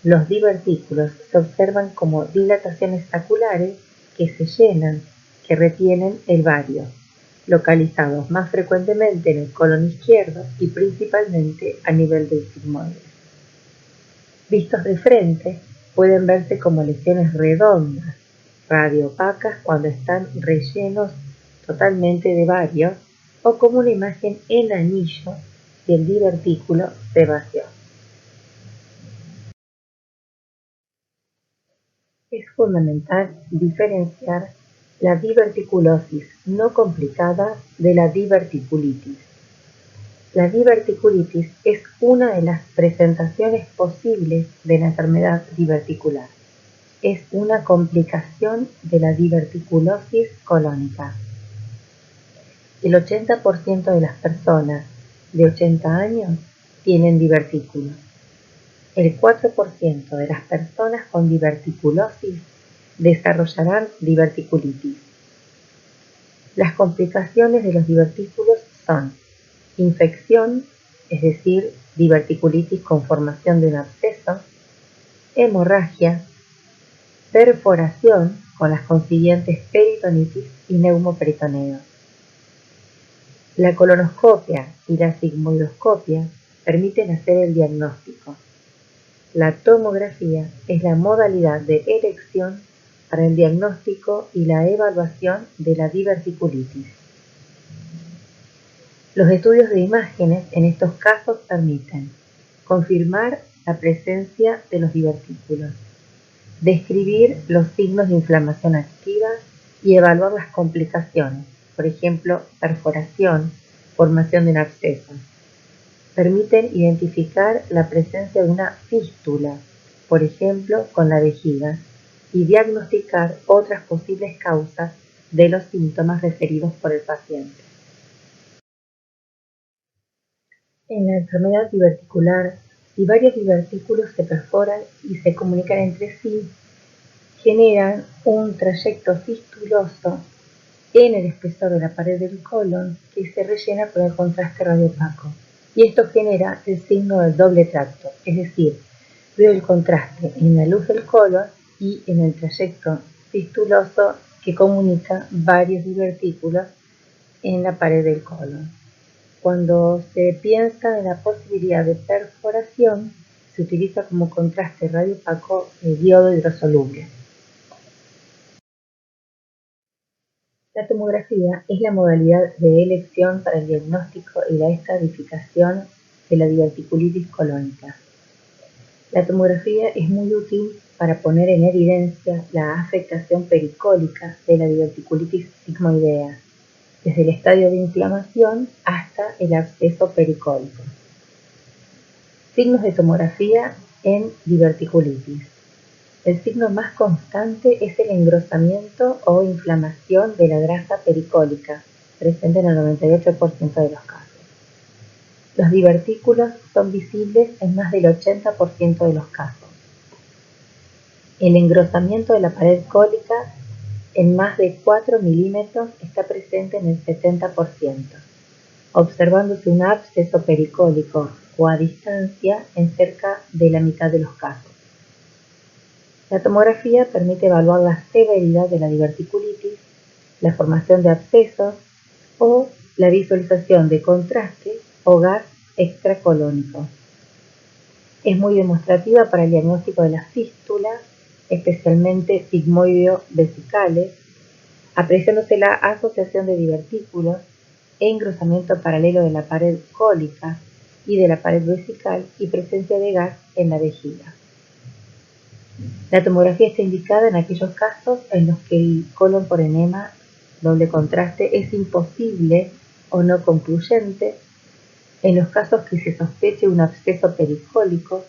los divertículos se observan como dilataciones saculares que se llenan, que retienen el vario, localizados más frecuentemente en el colon izquierdo y principalmente a nivel del sigmoide. Vistos de frente, pueden verse como lesiones redondas, radioopacas cuando están rellenos totalmente de vario, o como una imagen en anillo si el divertículo se vació. Es fundamental diferenciar la diverticulosis no complicada de la diverticulitis. La diverticulitis es una de las presentaciones posibles de la enfermedad diverticular. Es una complicación de la diverticulosis colónica. El 80% de las personas de 80 años tienen divertículos. El 4% de las personas con diverticulosis desarrollarán diverticulitis. Las complicaciones de los divertículos son infección, es decir, diverticulitis con formación de un absceso, hemorragia, perforación con las consiguientes peritonitis y neumoperitoneos. La colonoscopia y la sigmoidoscopia permiten hacer el diagnóstico. La tomografía es la modalidad de elección para el diagnóstico y la evaluación de la diverticulitis. Los estudios de imágenes en estos casos permiten confirmar la presencia de los divertículos, describir los signos de inflamación activa y evaluar las complicaciones, por ejemplo, perforación, formación de un absceso. Permiten identificar la presencia de una fístula, por ejemplo, con la vejiga, y diagnosticar otras posibles causas de los síntomas referidos por el paciente. En la enfermedad diverticular, si varios divertículos se perforan y se comunican entre sí, generan un trayecto fistuloso en el espesor de la pared del colon que se rellena con el contraste radiopaco. Y esto genera el signo del doble tracto, es decir, veo el contraste en la luz del colon y en el trayecto fistuloso que comunica varios divertículos en la pared del colon. Cuando se piensa en la posibilidad de perforación, se utiliza como contraste radiopaco el iodo hidrosoluble. La tomografía es la modalidad de elección para el diagnóstico y la estratificación de la diverticulitis colónica. La tomografía es muy útil para poner en evidencia la afectación pericólica de la diverticulitis sigmoidea, desde el estadio de inflamación hasta el absceso pericólico. Signos de tomografía en diverticulitis. El signo más constante es el engrosamiento o inflamación de la grasa pericólica, presente en el 98% de los casos. Los divertículos son visibles en más del 80% de los casos. El engrosamiento de la pared cólica en más de 4 milímetros está presente en el 70%, observándose un absceso pericólico o a distancia en cerca de la mitad de los casos. La tomografía permite evaluar la severidad de la diverticulitis, la formación de abscesos o la visualización de contraste o gas extracolónico. Es muy demostrativa para el diagnóstico de las fístulas, especialmente sigmoideo-vesicales, apreciándose la asociación de divertículos e engrosamiento paralelo de la pared cólica y de la pared vesical y presencia de gas en la vejiga. La tomografía está indicada en aquellos casos en los que el colon por enema doble contraste es imposible o no concluyente, en los casos que se sospeche un absceso pericólico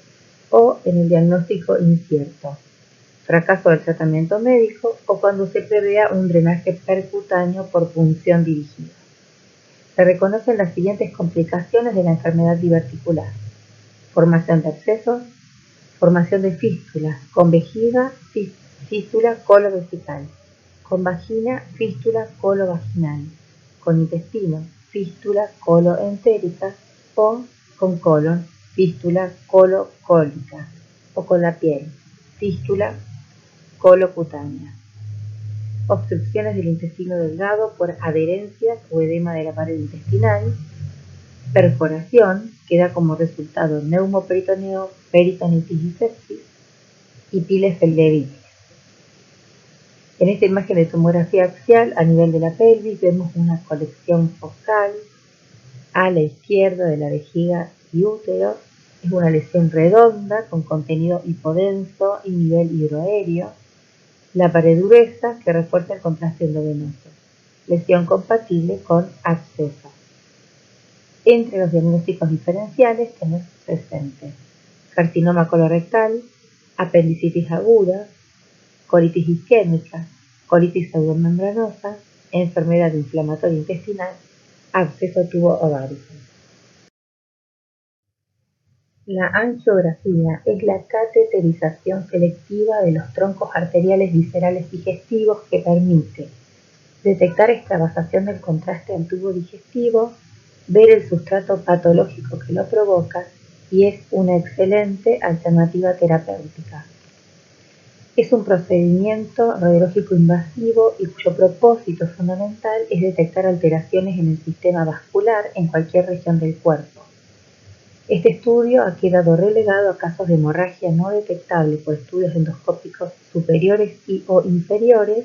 o en el diagnóstico incierto, fracaso del tratamiento médico o cuando se prevea un drenaje percutáneo por punción dirigida. Se reconocen las siguientes complicaciones de la enfermedad diverticular: formación de abscesos, formación de fístulas con vejiga, fístula colovesical, con vagina, fístula colovaginal, con intestino, fístula coloentérica o con colon, fístula colocólica, o con la piel, fístula colocutánea. Obstrucciones del intestino delgado por adherencias o edema de la pared intestinal, perforación, que da como resultado neumoperitoneo, peritonitis y sepsis, y pilefelderitis. En esta imagen de tomografía axial a nivel de la pelvis vemos una colección focal a la izquierda de la vejiga y útero. Es una lesión redonda con contenido hipodenso y nivel hidroaéreo. La pared gruesa que refuerza el contraste endovenoso. Lesión compatible con absceso. Entre los diagnósticos diferenciales tenemos presente carcinoma colorectal, apendicitis aguda, colitis isquémica, colitis pseudomembranosa, enfermedad inflamatoria intestinal, absceso tubo ovárico. La angiografía es la cateterización selectiva de los troncos arteriales viscerales digestivos que permite detectar extravasación del contraste al tubo digestivo, ver el sustrato patológico que lo provoca y es una excelente alternativa terapéutica. Es un procedimiento radiológico invasivo y cuyo propósito fundamental es detectar alteraciones en el sistema vascular en cualquier región del cuerpo. Este estudio ha quedado relegado a casos de hemorragia no detectable por estudios endoscópicos superiores o inferiores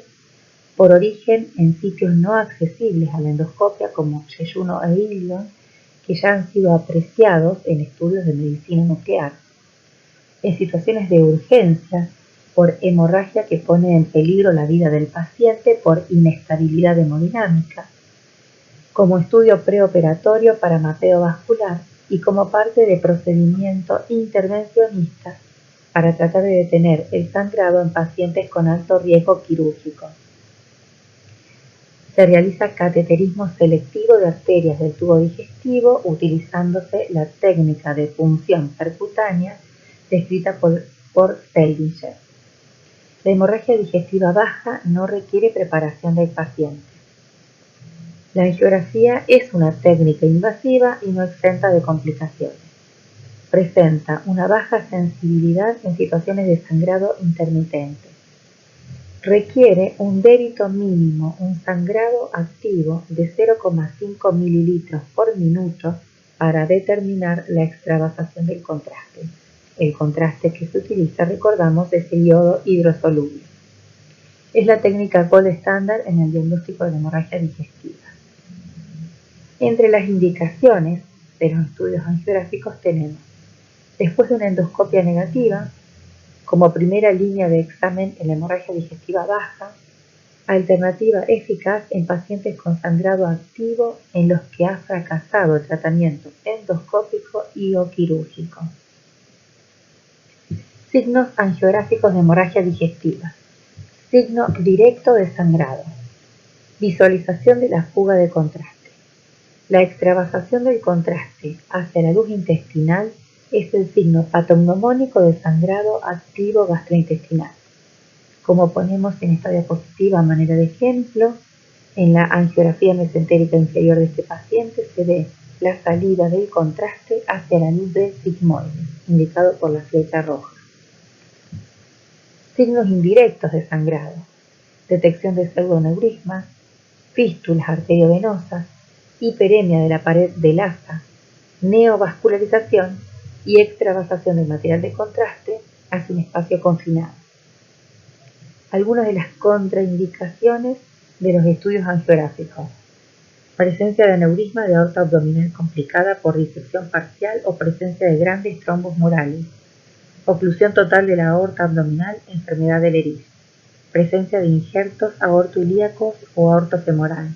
por origen en sitios no accesibles a la endoscopia como yeyuno e ilion, que ya han sido apreciados en estudios de medicina nuclear. En situaciones de urgencia por hemorragia que pone en peligro la vida del paciente por inestabilidad hemodinámica, como estudio preoperatorio para mapeo vascular y como parte de procedimiento intervencionista para tratar de detener el sangrado en pacientes con alto riesgo quirúrgico. Se realiza cateterismo selectivo de arterias del tubo digestivo utilizándose la técnica de punción percutánea descrita por Seldinger. La hemorragia digestiva baja no requiere preparación del paciente. La angiografía es una técnica invasiva y no exenta de complicaciones. Presenta una baja sensibilidad en situaciones de sangrado intermitente. Requiere un débito mínimo, un sangrado activo de 0,5 mililitros por minuto para determinar la extravasación del contraste. El contraste que se utiliza, recordamos, es el yodo hidrosoluble. Es la técnica gold estándar en el diagnóstico de la hemorragia digestiva. Entre las indicaciones de los estudios angiográficos tenemos, después de una endoscopia negativa, como primera línea de examen en la hemorragia digestiva baja, alternativa eficaz en pacientes con sangrado activo en los que ha fracasado el tratamiento endoscópico y o quirúrgico. Signos angiográficos de hemorragia digestiva. Signo directo de sangrado. Visualización de la fuga de contraste. La extravasación del contraste hacia la luz intestinal es el signo patognomónico de sangrado activo gastrointestinal. Como ponemos en esta diapositiva a manera de ejemplo, en la angiografía mesentérica inferior de este paciente se ve la salida del contraste hacia la luz del sigmoide, indicado por la flecha roja. Signos indirectos de sangrado. Detección de pseudoneurismas, fístulas arteriovenosas, hiperemia de la pared del asa, neovascularización y extravasación del material de contraste hacia un espacio confinado. Algunas de las contraindicaciones de los estudios angiográficos. Presencia de aneurisma de aorta abdominal complicada por disección parcial o presencia de grandes trombos murales. Oclusión total de la aorta abdominal, enfermedad del Ehrich. Presencia de injertos aortoilíacos o aortofemoral.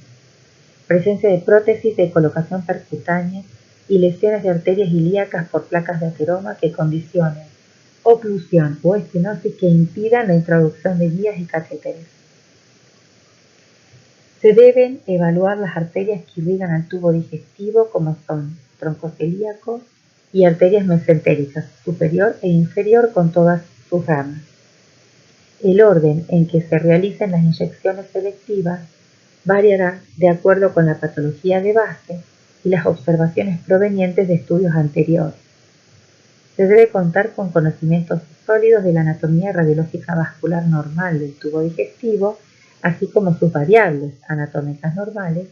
Presencia de prótesis de colocación percutánea y lesiones de arterias ilíacas por placas de ateroma que condicionen oclusión o estenosis que impidan la introducción de guías y catéteres. Se deben evaluar las arterias que irrigan al tubo digestivo como son tronco celíaco y arterias mesentéricas superior e inferior con todas sus ramas. El orden en que se realicen las inyecciones selectivas variará de acuerdo con la patología de base y las observaciones provenientes de estudios anteriores. Se debe contar con conocimientos sólidos de la anatomía radiológica vascular normal del tubo digestivo, así como sus variables anatómicas normales,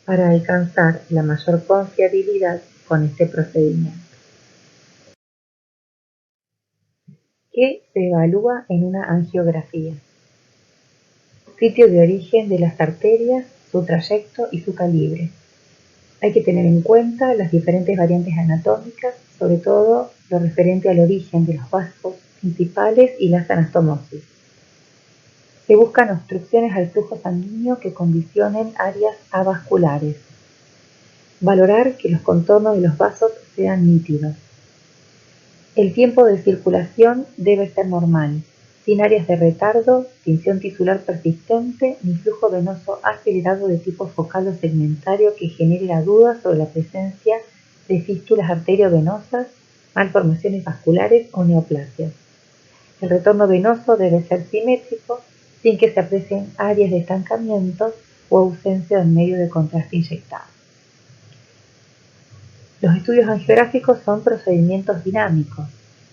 para alcanzar la mayor confiabilidad con este procedimiento. ¿Qué se evalúa en una angiografía? Sitio de origen de las arterias, su trayecto y su calibre. Hay que tener en cuenta las diferentes variantes anatómicas, sobre todo lo referente al origen de los vasos principales y las anastomosis. Se buscan obstrucciones al flujo sanguíneo que condicionen áreas avasculares. Valorar que los contornos de los vasos sean nítidos. El tiempo de circulación debe ser normal, sin áreas de retardo, tinción tisular persistente, ni flujo venoso acelerado de tipo focal o segmentario que genere la duda sobre la presencia de fístulas arteriovenosas, malformaciones vasculares o neoplasias. El retorno venoso debe ser simétrico, sin que se aprecien áreas de estancamiento o ausencia del medio de contraste inyectado. Los estudios angiográficos son procedimientos dinámicos.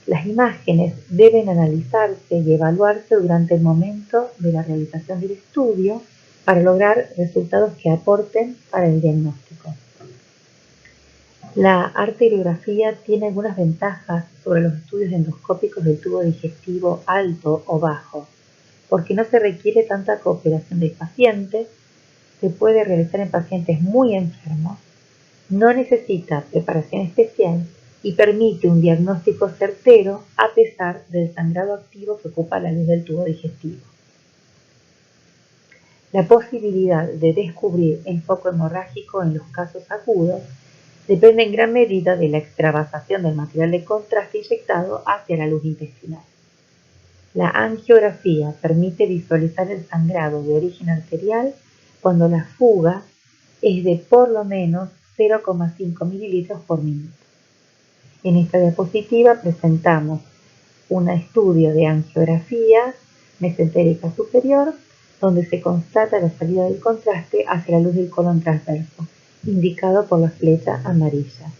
Las imágenes deben analizarse y evaluarse durante el momento de la realización del estudio para lograr resultados que aporten para el diagnóstico. La arteriografía tiene algunas ventajas sobre los estudios endoscópicos del tubo digestivo alto o bajo, porque no se requiere tanta cooperación del paciente, se puede realizar en pacientes muy enfermos, no necesita preparación especial y permite un diagnóstico certero a pesar del sangrado activo que ocupa la luz del tubo digestivo. La posibilidad de descubrir el foco hemorrágico en los casos agudos depende en gran medida de la extravasación del material de contraste inyectado hacia la luz intestinal. La angiografía permite visualizar el sangrado de origen arterial cuando la fuga es de por lo menos 0,5 mililitros por minuto. En esta diapositiva presentamos un estudio de angiografía mesentérica superior donde se constata la salida del contraste hacia la luz del colon transverso, indicado por la flecha amarilla.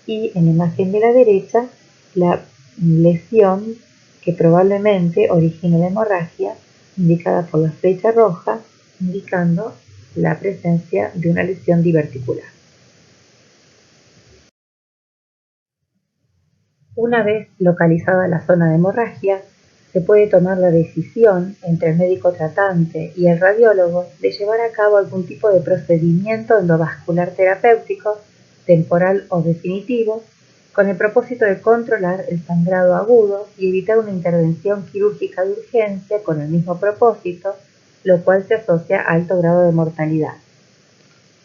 Y en la imagen de la derecha, la lesión que probablemente origine la hemorragia, indicada por la flecha roja, indicando la presencia de una lesión diverticular. Una vez localizada la zona de hemorragia, se puede tomar la decisión entre el médico tratante y el radiólogo de llevar a cabo algún tipo de procedimiento endovascular terapéutico, temporal o definitivo, con el propósito de controlar el sangrado agudo y evitar una intervención quirúrgica de urgencia con el mismo propósito, lo cual se asocia a alto grado de mortalidad.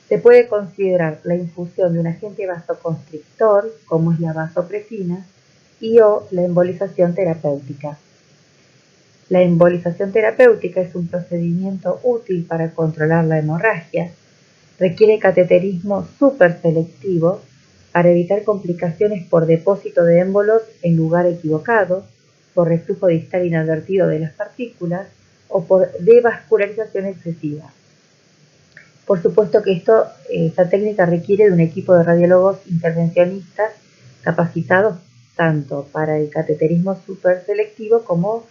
Se puede considerar la infusión de un agente vasoconstrictor, como es la vasopresina, o la embolización terapéutica. La embolización terapéutica es un procedimiento útil para controlar la hemorragia. Requiere cateterismo superselectivo para evitar complicaciones por depósito de émbolos en lugar equivocado, por reflujo distal inadvertido de las partículas o por devascularización excesiva. Por supuesto que esta técnica requiere de un equipo de radiólogos intervencionistas capacitados tanto para el cateterismo superselectivo como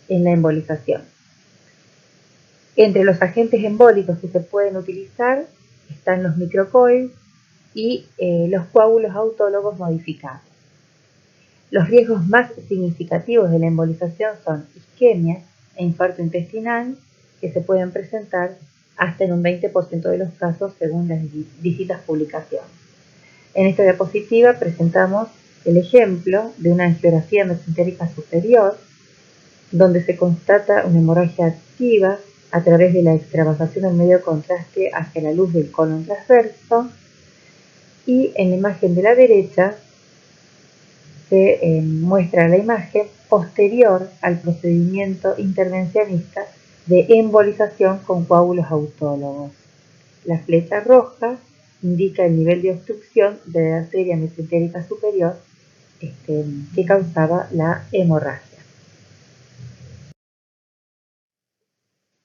en la embolización. Entre los agentes embólicos que se pueden utilizar están los microcoils y los coágulos autólogos modificados. Los riesgos más significativos de la embolización son isquemia e infarto intestinal, que se pueden presentar hasta en un 20% de los casos según las distintas publicaciones. En esta diapositiva presentamos el ejemplo de una angiografía mesentérica superior, donde se constata una hemorragia activa a través de la extravasación del medio de contraste hacia la luz del colon transverso, y en la imagen de la derecha se muestra la imagen posterior al procedimiento intervencionista de embolización con coágulos autólogos. La flecha roja indica el nivel de obstrucción de la arteria mesentérica superior que causaba la hemorragia.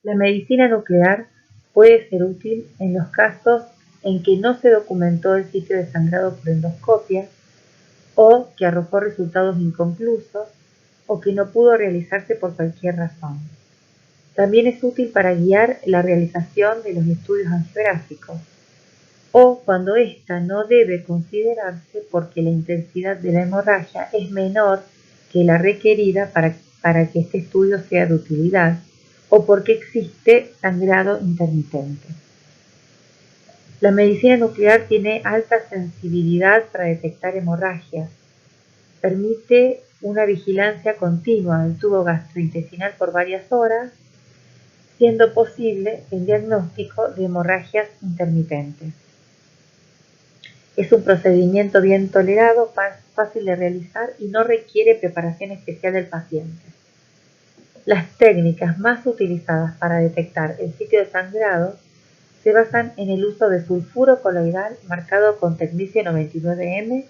La medicina nuclear puede ser útil en los casos en que no se documentó el sitio de sangrado por endoscopia o que arrojó resultados inconclusos o que no pudo realizarse por cualquier razón. También es útil para guiar la realización de los estudios angiográficos o cuando ésta no debe considerarse porque la intensidad de la hemorragia es menor que la requerida para que este estudio sea de utilidad o porque existe sangrado intermitente. La medicina nuclear tiene alta sensibilidad para detectar hemorragias. Permite una vigilancia continua del tubo gastrointestinal por varias horas, siendo posible el diagnóstico de hemorragias intermitentes. Es un procedimiento bien tolerado, fácil de realizar y no requiere preparación especial del paciente. Las técnicas más utilizadas para detectar el sitio de sangrado se basan en el uso de sulfuro coloidal marcado con tecnecio 99M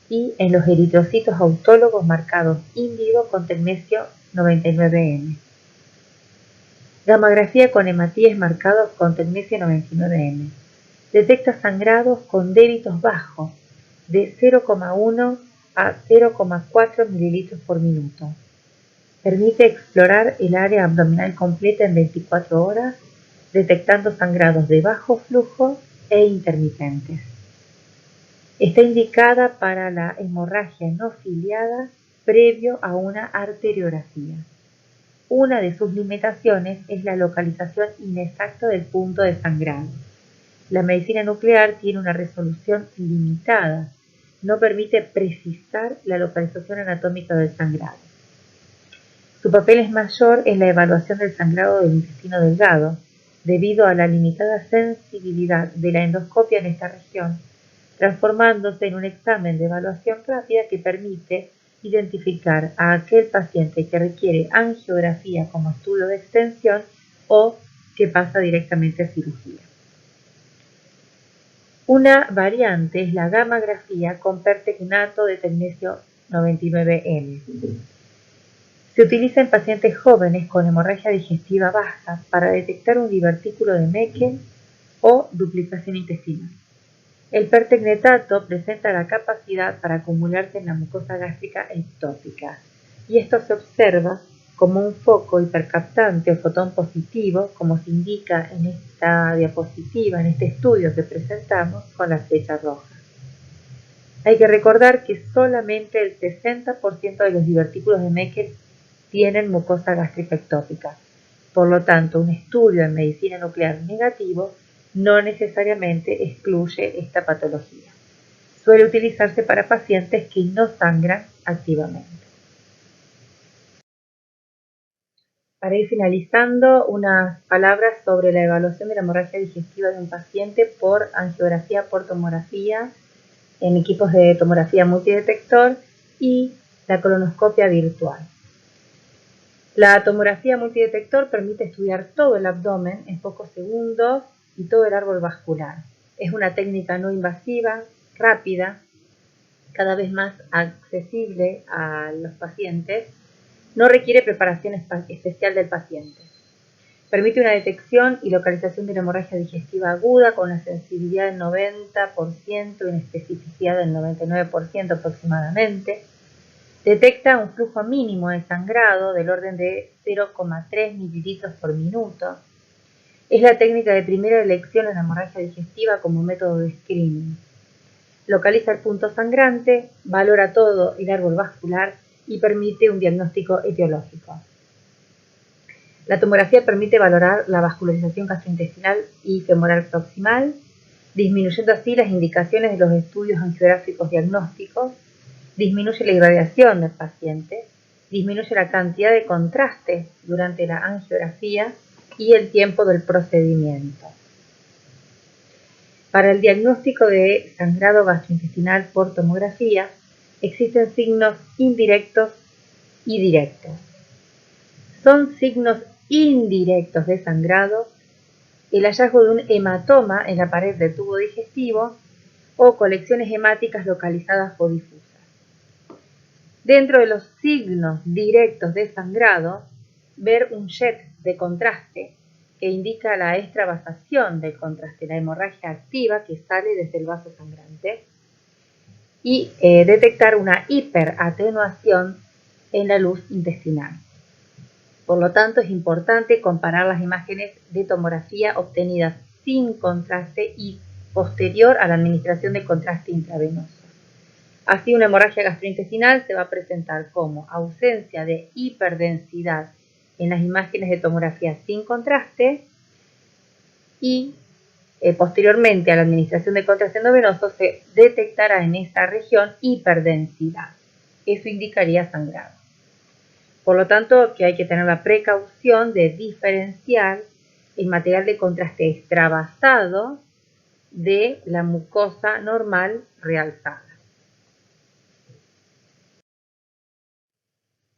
y en los eritrocitos autólogos marcados in vivo con tecnecio 99M. Gammagrafía con hematíes marcados con tecnecio 99M. Detecta sangrados con débitos bajos de 0,1 a 0,4 mililitros por minuto. Permite explorar el área abdominal completa en 24 horas, detectando sangrados de bajo flujo e intermitentes. Está indicada para la hemorragia no ciliada previo a una arteriografía. Una de sus limitaciones es la localización inexacta del punto de sangrado. La medicina nuclear tiene una resolución limitada, no permite precisar la localización anatómica del sangrado. Su papel es mayor en la evaluación del sangrado del intestino delgado, debido a la limitada sensibilidad de la endoscopia en esta región, transformándose en un examen de evaluación rápida que permite identificar a aquel paciente que requiere angiografía como estudio de extensión o que pasa directamente a cirugía. Una variante es la gammagrafía con pertecnato de tecnecio 99N. Se utiliza en pacientes jóvenes con hemorragia digestiva baja para detectar un divertículo de Meckel o duplicación intestinal. El pertecnetato presenta la capacidad para acumularse en la mucosa gástrica ectópica y esto se observa como un foco hipercaptante o fotón positivo, como se indica en esta diapositiva, en este estudio que presentamos con la flecha roja. Hay que recordar que solamente el 60% de los divertículos de Meckel tienen mucosa gástrica ectópica. Por lo tanto, un estudio en medicina nuclear negativo no necesariamente excluye esta patología. Suele utilizarse para pacientes que no sangran activamente. Para ir finalizando, unas palabras sobre la evaluación de la hemorragia digestiva de un paciente por angiografía por tomografía en equipos de tomografía multidetector y la colonoscopia virtual. La tomografía multidetector permite estudiar todo el abdomen en pocos segundos y todo el árbol vascular. Es una técnica no invasiva, rápida, cada vez más accesible a los pacientes. No requiere preparación especial del paciente. Permite una detección y localización de la hemorragia digestiva aguda con una sensibilidad del 90% y una especificidad del 99% aproximadamente. Detecta un flujo mínimo de sangrado del orden de 0,3 mililitros por minuto. Es la técnica de primera elección en la hemorragia digestiva como método de screening. Localiza el punto sangrante, valora todo el árbol vascular y permite un diagnóstico etiológico. La tomografía permite valorar la vascularización gastrointestinal y femoral proximal, disminuyendo así las indicaciones de los estudios angiográficos diagnósticos, disminuye la irradiación del paciente, disminuye la cantidad de contraste durante la angiografía y el tiempo del procedimiento. Para el diagnóstico de sangrado gastrointestinal por tomografía, existen signos indirectos y directos. Son signos indirectos de sangrado el hallazgo de un hematoma en la pared del tubo digestivo o colecciones hemáticas localizadas o difusas. Dentro de los signos directos de sangrado, ver un jet de contraste que indica la extravasación del contraste, la hemorragia activa que sale desde el vaso sangrante, y detectar una hiperatenuación en la luz intestinal. Por lo tanto, es importante comparar las imágenes de tomografía obtenidas sin contraste y posterior a la administración de contraste intravenoso. Así, una hemorragia gastrointestinal se va a presentar como ausencia de hiperdensidad en las imágenes de tomografía sin contraste y posteriormente a la administración de contraste endovenoso se detectará en esa región hiperdensidad. Eso indicaría sangrado. Por lo tanto, que hay que tener la precaución de diferenciar el material de contraste extravasado de la mucosa normal realzada.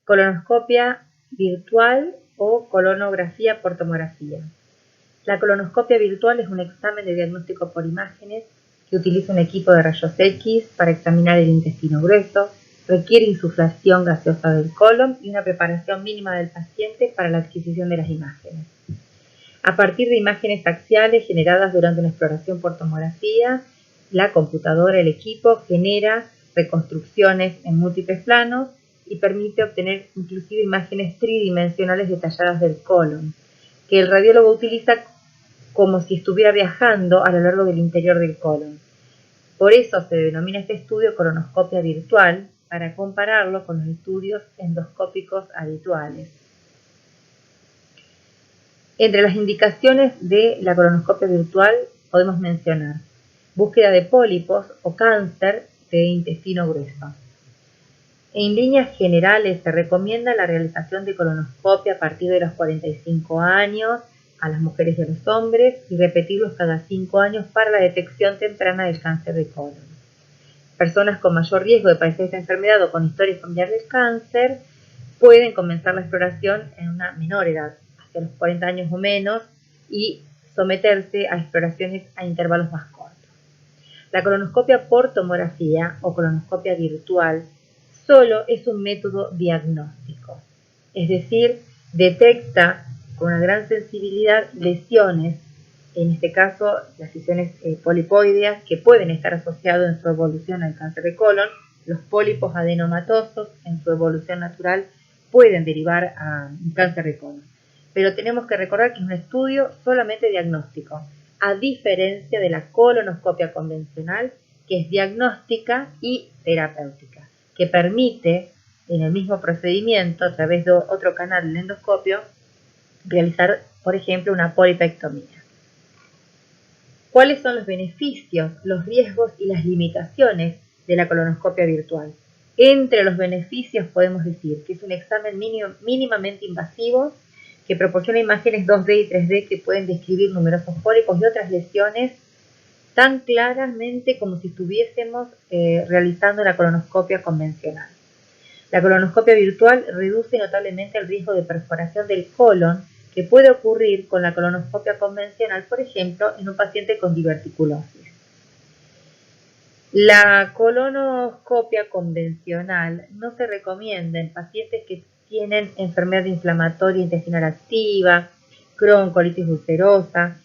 Colonoscopia virtual o colonografía por tomografía. La colonoscopia virtual es un examen de diagnóstico por imágenes que utiliza un equipo de rayos X para examinar el intestino grueso, requiere insuflación gaseosa del colon y una preparación mínima del paciente para la adquisición de las imágenes. A partir de imágenes axiales generadas durante una exploración por tomografía, la computadora, el equipo, genera reconstrucciones en múltiples planos y permite obtener inclusive imágenes tridimensionales detalladas del colon, que el radiólogo utiliza como si estuviera viajando a lo largo del interior del colon. Por eso se denomina este estudio colonoscopia virtual, para compararlo con los estudios endoscópicos habituales. Entre las indicaciones de la colonoscopia virtual podemos mencionar búsqueda de pólipos o cáncer de intestino grueso. En líneas generales se recomienda la realización de colonoscopia a partir de los 45 años a las mujeres y a los hombres y repetirlos cada 5 años para la detección temprana del cáncer de colon. Personas con mayor riesgo de padecer esta enfermedad o con historia familiar del cáncer pueden comenzar la exploración en una menor edad, hacia los 40 años o menos, y someterse a exploraciones a intervalos más cortos. La colonoscopia por tomografía o colonoscopia virtual solo es un método diagnóstico, es decir, detecta con una gran sensibilidad lesiones, en este caso las lesiones polipoideas, que pueden estar asociadas en su evolución al cáncer de colon. Los pólipos adenomatosos en su evolución natural pueden derivar a un cáncer de colon. Pero tenemos que recordar que es un estudio solamente diagnóstico, a diferencia de la colonoscopia convencional, que es diagnóstica y terapéutica, que permite en el mismo procedimiento, a través de otro canal del endoscopio, realizar, por ejemplo, una polipectomía. ¿Cuáles son los beneficios, los riesgos y las limitaciones de la colonoscopia virtual? Entre los beneficios podemos decir que es un examen mínimamente invasivo, que proporciona imágenes 2D y 3D que pueden describir numerosos pólipos y otras lesiones tan claramente como si estuviésemos realizando la colonoscopia convencional. La colonoscopia virtual reduce notablemente el riesgo de perforación del colon que puede ocurrir con la colonoscopia convencional, por ejemplo, en un paciente con diverticulosis. La colonoscopia convencional no se recomienda en pacientes que tienen enfermedad inflamatoria intestinal activa, Crohn, colitis ulcerosa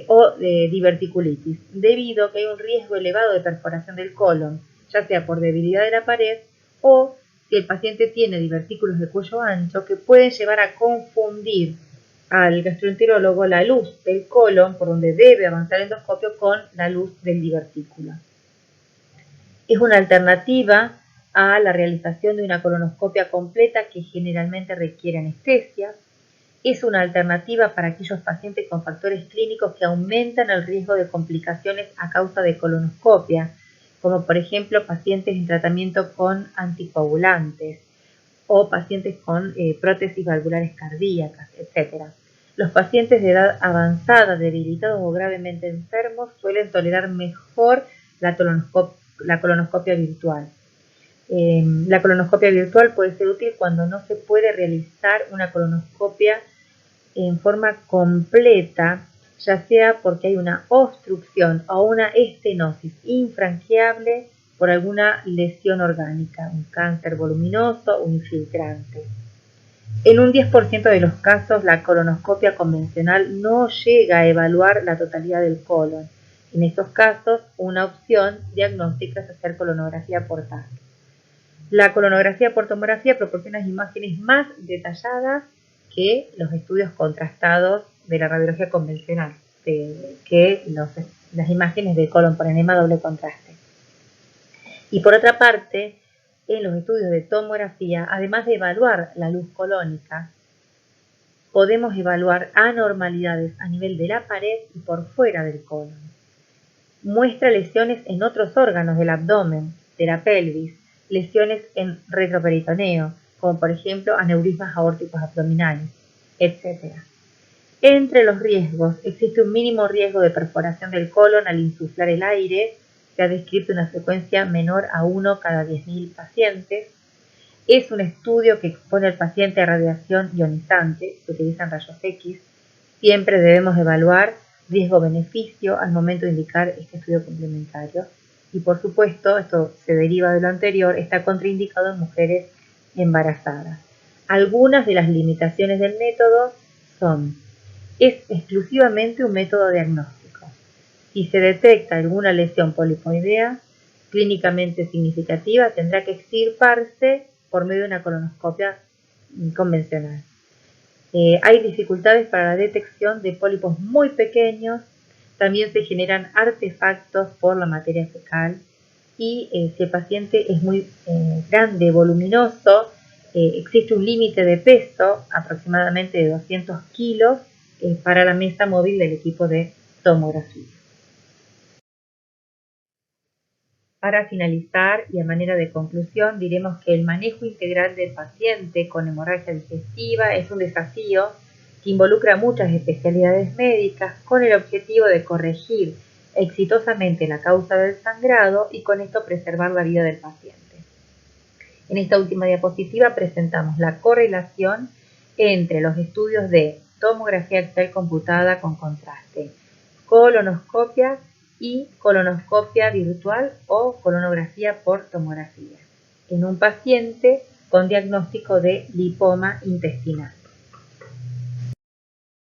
o diverticulitis, debido a que hay un riesgo elevado de perforación del colon, ya sea por debilidad de la pared o si el paciente tiene divertículos de cuello ancho que pueden llevar a confundir al gastroenterólogo la luz del colon, por donde debe avanzar el endoscopio, con la luz del divertículo. Es una alternativa a la realización de una colonoscopia completa que generalmente requiere anestesia. Es una alternativa para aquellos pacientes con factores clínicos que aumentan el riesgo de complicaciones a causa de colonoscopia, como por ejemplo pacientes en tratamiento con anticoagulantes o pacientes con prótesis valvulares cardíacas, etc. Los pacientes de edad avanzada, debilitados o gravemente enfermos suelen tolerar mejor la colonoscopia virtual. La colonoscopia virtual puede ser útil cuando no se puede realizar una colonoscopia en forma completa, ya sea porque hay una obstrucción o una estenosis infranqueable por alguna lesión orgánica, un cáncer voluminoso o infiltrante. En un 10% de los casos, la colonoscopia convencional no llega a evaluar la totalidad del colon. En estos casos, una opción diagnóstica es hacer colonografía portátil. La colonografía por tomografía proporciona imágenes más detalladas que los estudios contrastados de la radiología convencional, que las imágenes de colon por enema doble contraste. Y por otra parte, en los estudios de tomografía, además de evaluar la luz colónica, podemos evaluar anormalidades a nivel de la pared y por fuera del colon. Muestra lesiones en otros órganos del abdomen, de la pelvis, lesiones en retroperitoneo, como por ejemplo aneurismas aórticos abdominales, etc. Entre los riesgos, existe un mínimo riesgo de perforación del colon al insuflar el aire. Se ha descrito una frecuencia menor a 1 cada 10.000 pacientes. Es un estudio que expone al paciente a radiación ionizante, se utilizan rayos X. Siempre debemos evaluar riesgo-beneficio al momento de indicar este estudio complementario. Y por supuesto, esto se deriva de lo anterior, está contraindicado en mujeres embarazadas. Algunas de las limitaciones del método son: es exclusivamente un método diagnóstico. Si se detecta alguna lesión polipoidea, clínicamente significativa, tendrá que extirparse por medio de una colonoscopia convencional. Hay dificultades para la detección de pólipos muy pequeños, también se generan artefactos por la materia fecal y si el paciente es muy grande, voluminoso, existe un límite de peso aproximadamente de 200 kilos para la mesa móvil del equipo de tomografía. Para finalizar y a manera de conclusión, diremos que el manejo integral del paciente con hemorragia digestiva es un desafío que involucra muchas especialidades médicas con el objetivo de corregir exitosamente la causa del sangrado y con esto preservar la vida del paciente. En esta última diapositiva presentamos la correlación entre los estudios de tomografía axial computada con contraste, colonoscopia y colonoscopia virtual o colonografía por tomografía en un paciente con diagnóstico de lipoma intestinal.